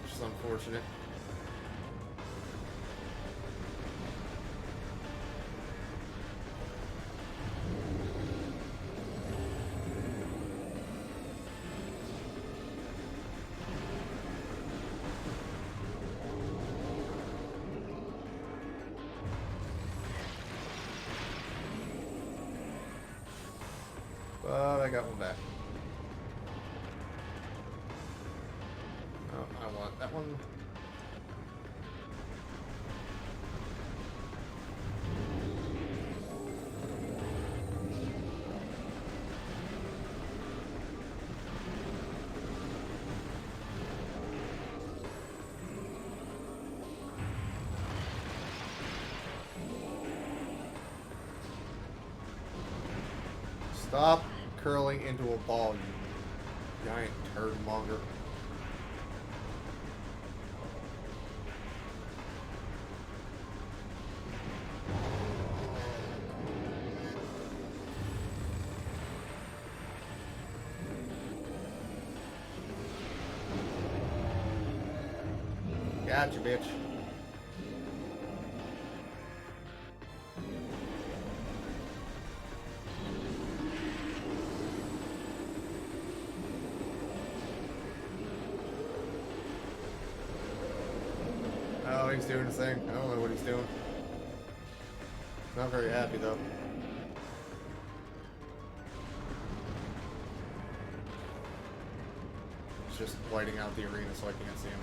which is unfortunate. But I got one back. Oh, I want that one. Stop curling into a ball, you giant turd monger. Gotcha, bitch. Oh, he's doing his thing. I don't know what he's doing. He's not very happy, though. He's just whiting out the arena so I can't see him.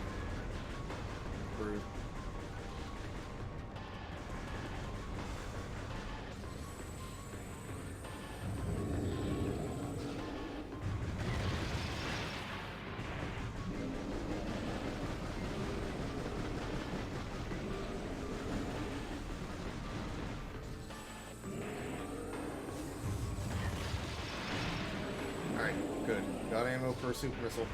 Rude. Alright, good. Got ammo for a super missile.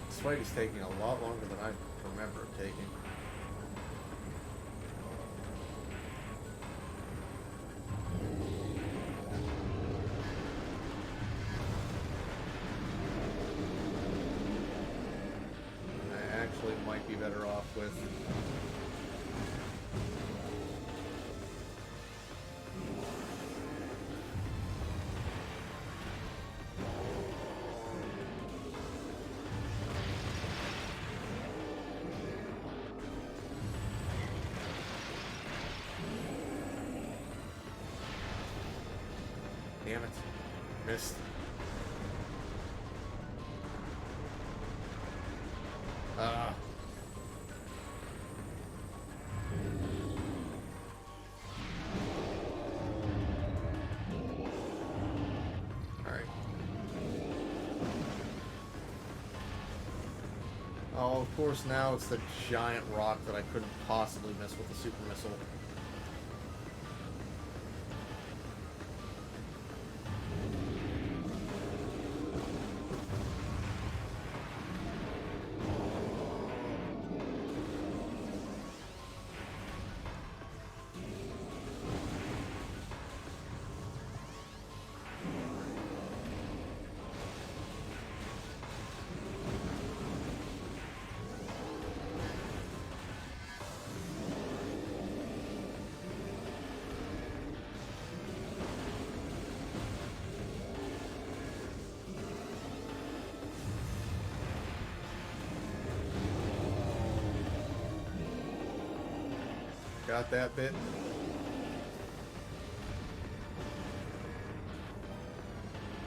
This fight is taking a lot longer than I remember it taking. I actually might be better off with... Damn it. Missed. Ah. Alright. Oh, of course now it's the giant rock that I couldn't possibly miss with the super missile. Got that bit?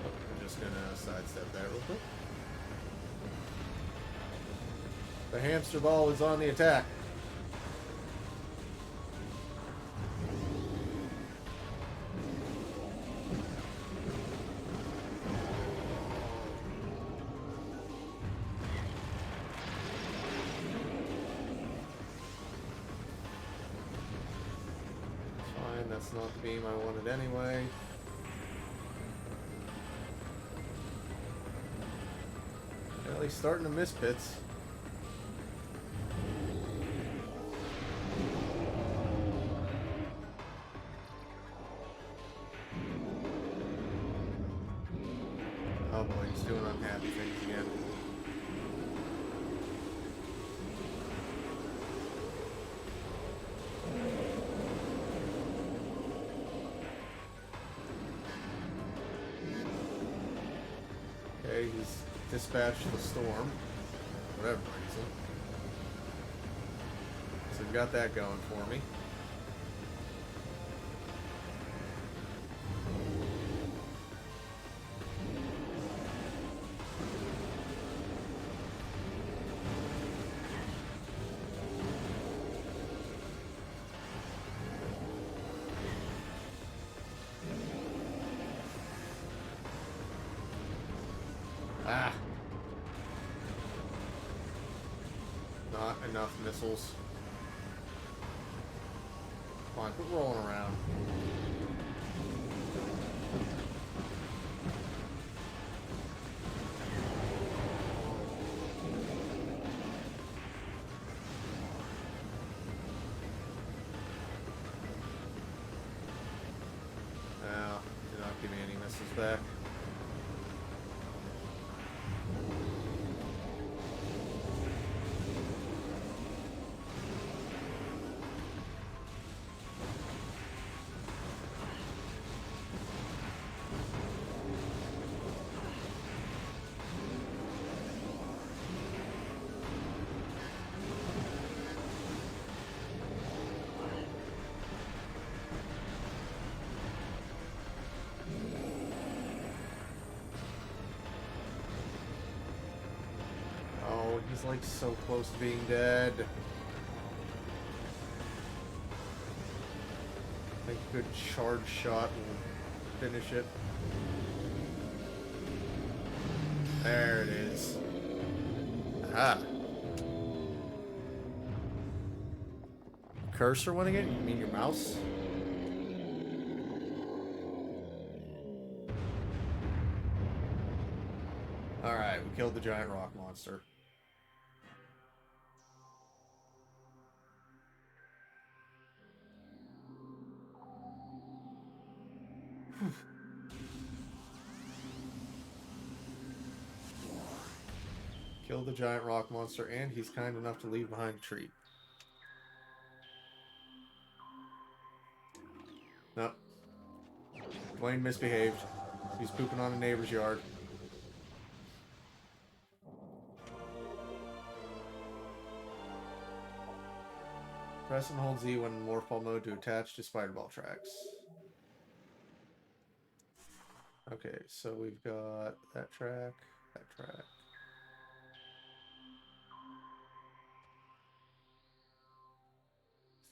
Oh, I'm just gonna sidestep that real quick. The hamster ball is on the attack. That's not the beam I wanted anyway. Well, he's starting to miss bits. Oh boy, he's doing unhappy things again. Okay, he's dispatched the storm, for whatever reason. So we've got that going for me. Ah! Not enough missiles. Come on, quit rolling around. Now, do not give me any missiles back. He's like so close to being dead. I think a good charge shot will finish it. There it is. Aha. Cursor one again? You mean your mouse? Alright, we killed the giant rock monster. Killed the giant rock monster, and he's kind enough to leave behind a treat. Nope. Dwayne misbehaved. He's pooping on a neighbor's yard. Press and hold Z when in morph ball mode to attach to spider ball tracks. Okay, so we've got that track, that track.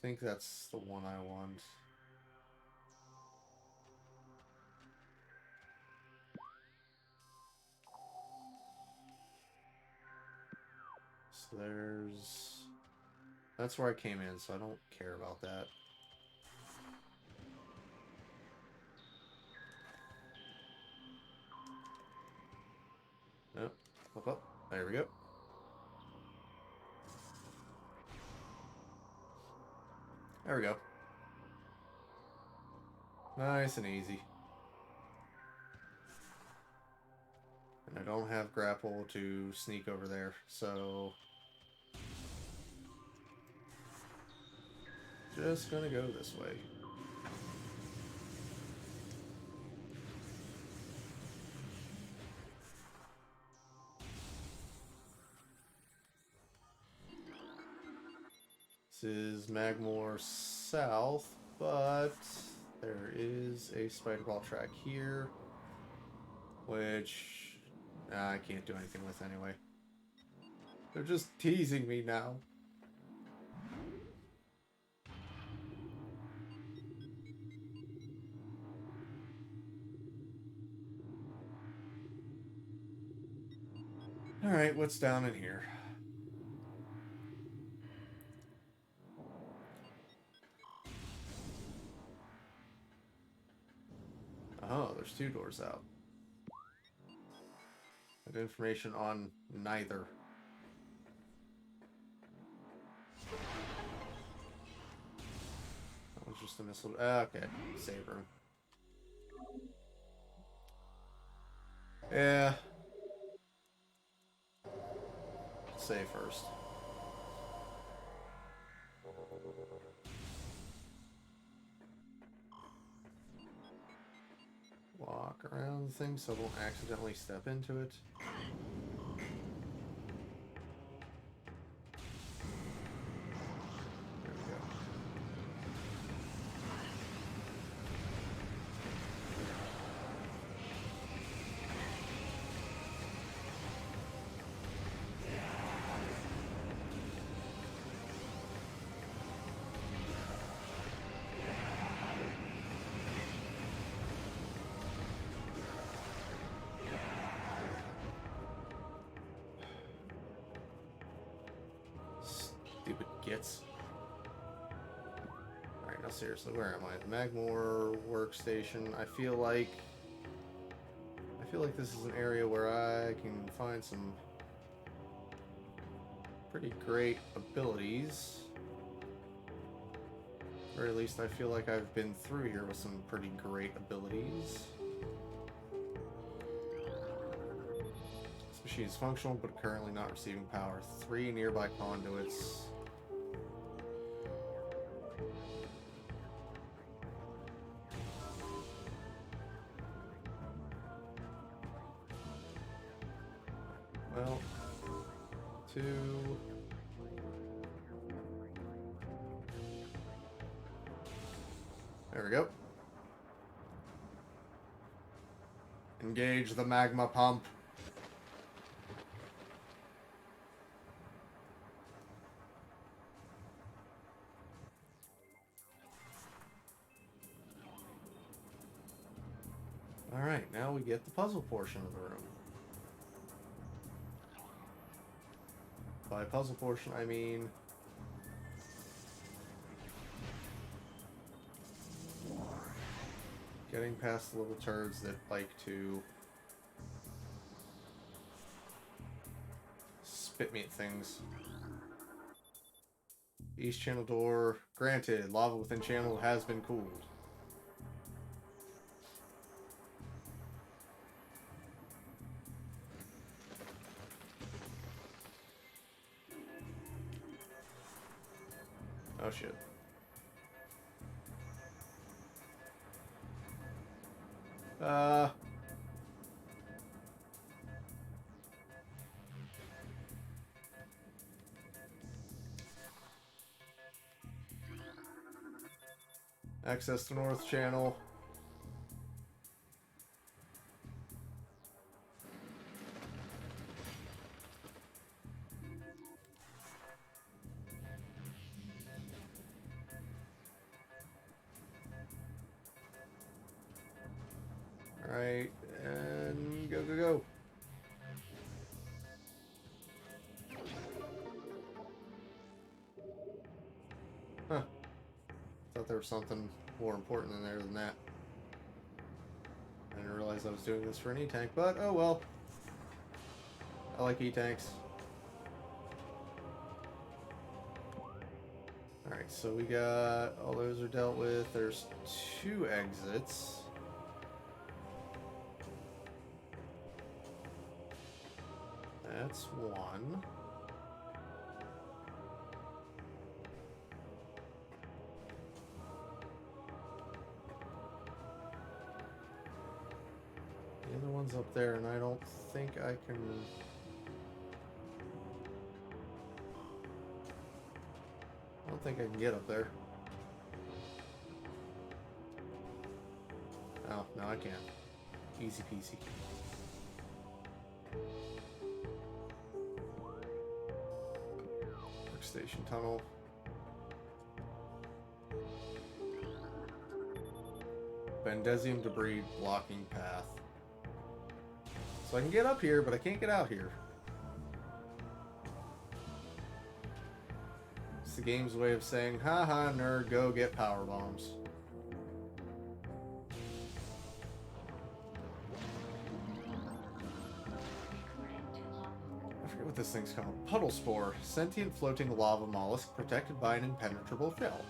I think that's the one I want. So there's... That's where I came in, so I don't care about that. Nope. Flip up. There we go. There we go. Nice and easy. And I don't have grapple to sneak over there, so... Just gonna go this way. This is Magmoor south, but there is a spider ball track here, which I can't do anything with anyway. They're just teasing me now. Alright, what's down in here? Oh, there's two doors out. And information on neither. That was just a missile. Okay, save room. Yeah. Save first. Walk around the thing so I won't accidentally step into it. There we go. Stupid gits. Alright, now seriously, where am I? The Magmore workstation. I feel like this is an area where I can find some pretty great abilities. Or at least I feel like I've been through here with some pretty great abilities. This machine is functional, but currently not receiving power. 3 nearby conduits. Well, 2... There we go. Engage the magma pump. Alright, now we get the puzzle portion of the room. By puzzle portion, I mean... getting past the little turds that like to... spit me at things. East channel door granted. Lava within channel has been cooled. Oh shit. Access to North Channel. Alright, and go, go, go. Huh. Thought there was something more important in there than that. I didn't realize I was doing this for an E-Tank, but oh well. I like E-Tanks. Alright, so we got... all those are dealt with. There's 2 exits. That's 1. The other one's up there, and I don't think I can... I don't think I can get up there. Oh, no, I can. Easy peasy. Workstation tunnel. Bendesium debris blocking path. So I can get up here, but I can't get out here. It's the game's way of saying, haha, nerd, go get power bombs. I forget what this thing's called. Puddle spore. Sentient floating lava mollusk protected by an impenetrable shell.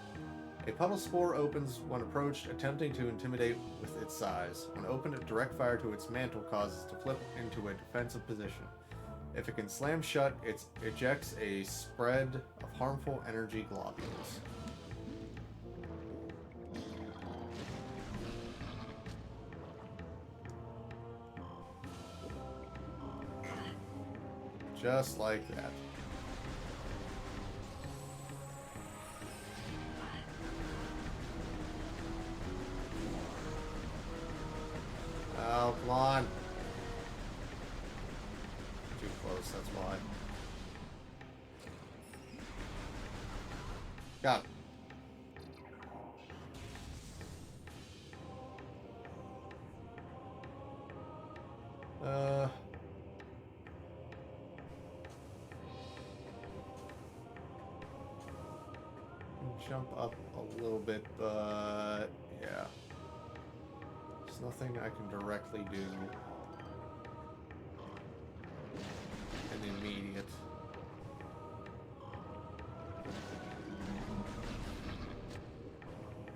A puddle spore opens when approached, attempting to intimidate with its size. When opened, a direct fire to its mantle causes it to flip into a defensive position. If it can slam shut, it ejects a spread of harmful energy globules. Just like that. Oh, come on. Too close, that's why. Got it. Jump up a little bit, but yeah. There's nothing I can directly do. An immediate.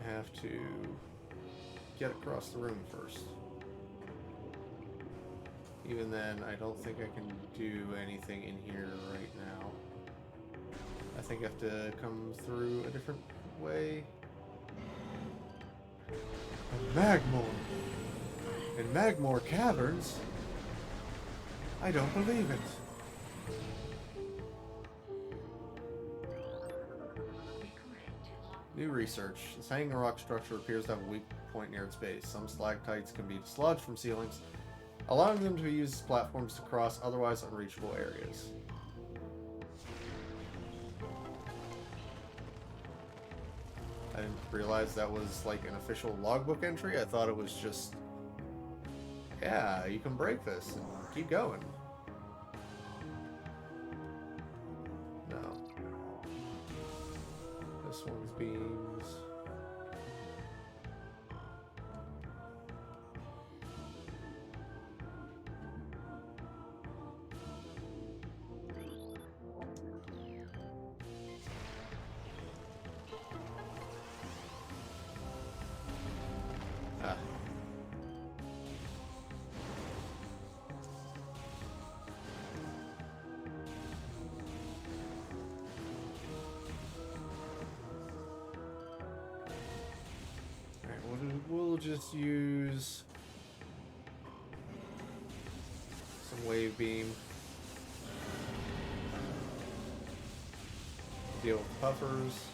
I have to get across the room first. Even then, I don't think I can do anything in here right now. I think I have to come through a different way. A Magmore! In Magmore Caverns? I don't believe it. New research. This hanging rock structure appears to have a weak point near its base. Some stalactites can be dislodged from ceilings, allowing them to be used as platforms to cross otherwise unreachable areas. I didn't realize that was like an official logbook entry. I thought it was just, yeah, you can break this and keep going. No. This one's beams. Ah. Alright, we'll just use some wave beam. Deal with puffers.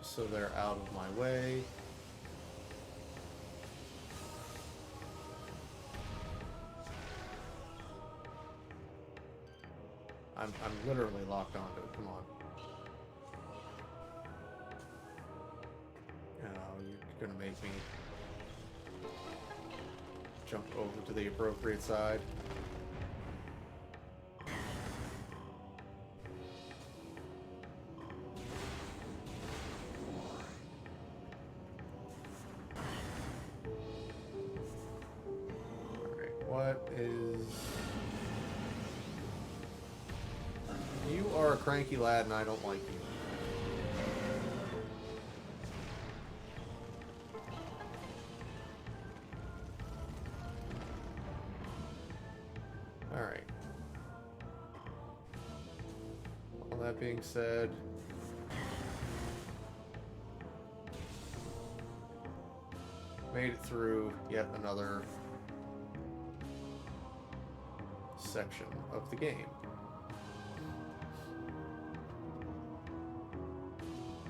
So they're out of my way. I'm literally locked onto it. Come on. Oh, you're gonna make me jump over to the appropriate side. What is... You are a cranky lad and I don't like you. Alright. All that being said... Made it through yet another section of the game.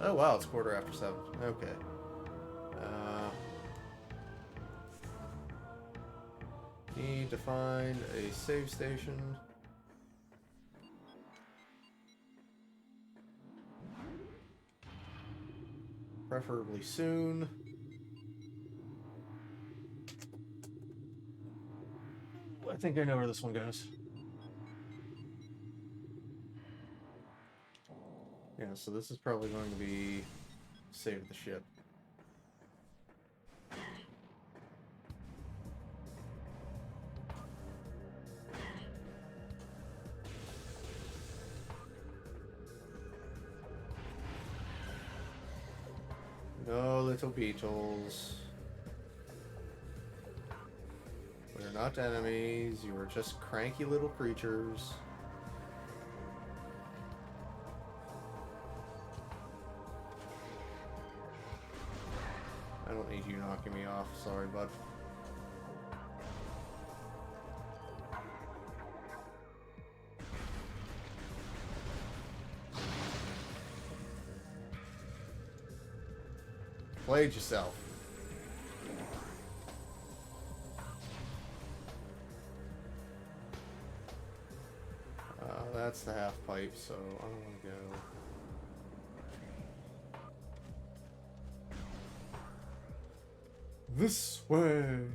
Oh wow, it's 7:15. Okay. Need to find a save station. Preferably soon. I think I know where this one goes. Yeah, so this is probably going to be save the ship. No little beetles. We're not enemies, you are just cranky little creatures. I don't need you knocking me off, sorry bud. Played yourself. That's the half pipe, so I don't want to go. This way.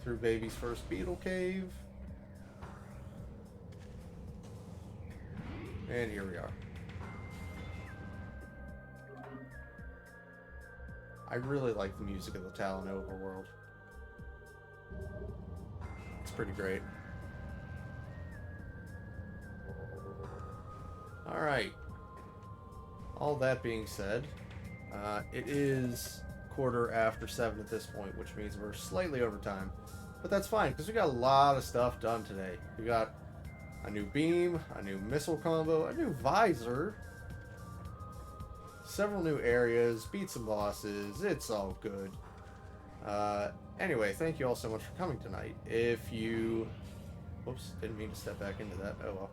Through baby's first beetle cave. And here we are. I really like the music of the Talon overworld. It's pretty great. Alright. All that being said, it is 7:15 at this point, which means we're slightly over time. But that's fine, because we got a lot of stuff done today. We got a new beam, a new missile combo, a new visor, several new areas, beat some bosses, it's all good. Anyway, thank you all so much for coming tonight. If you... Whoops, didn't mean to step back into that. Oh well.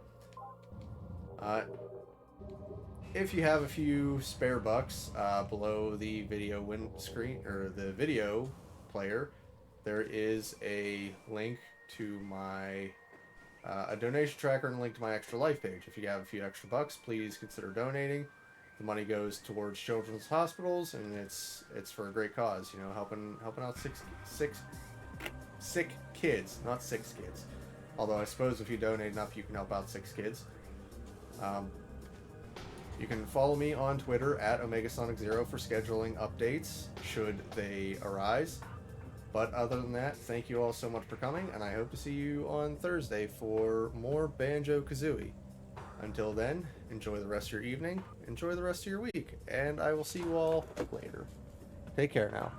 If you have a few spare bucks below the video screen, or the video player, there is a link to my a donation tracker and a link to my extra life page. If you have a few extra bucks, please consider donating. The money goes towards children's hospitals, and it's for a great cause. You know, helping out sick kids, not 6 kids. Although I suppose if you donate enough, you can help out 6 kids. You can follow me on Twitter at OmegaSonic0 for scheduling updates should they arise. But other than that, thank you all so much for coming, and I hope to see you on Thursday for more Banjo-Kazooie. Until then, enjoy the rest of your evening, enjoy the rest of your week, and I will see you all later. Take care now.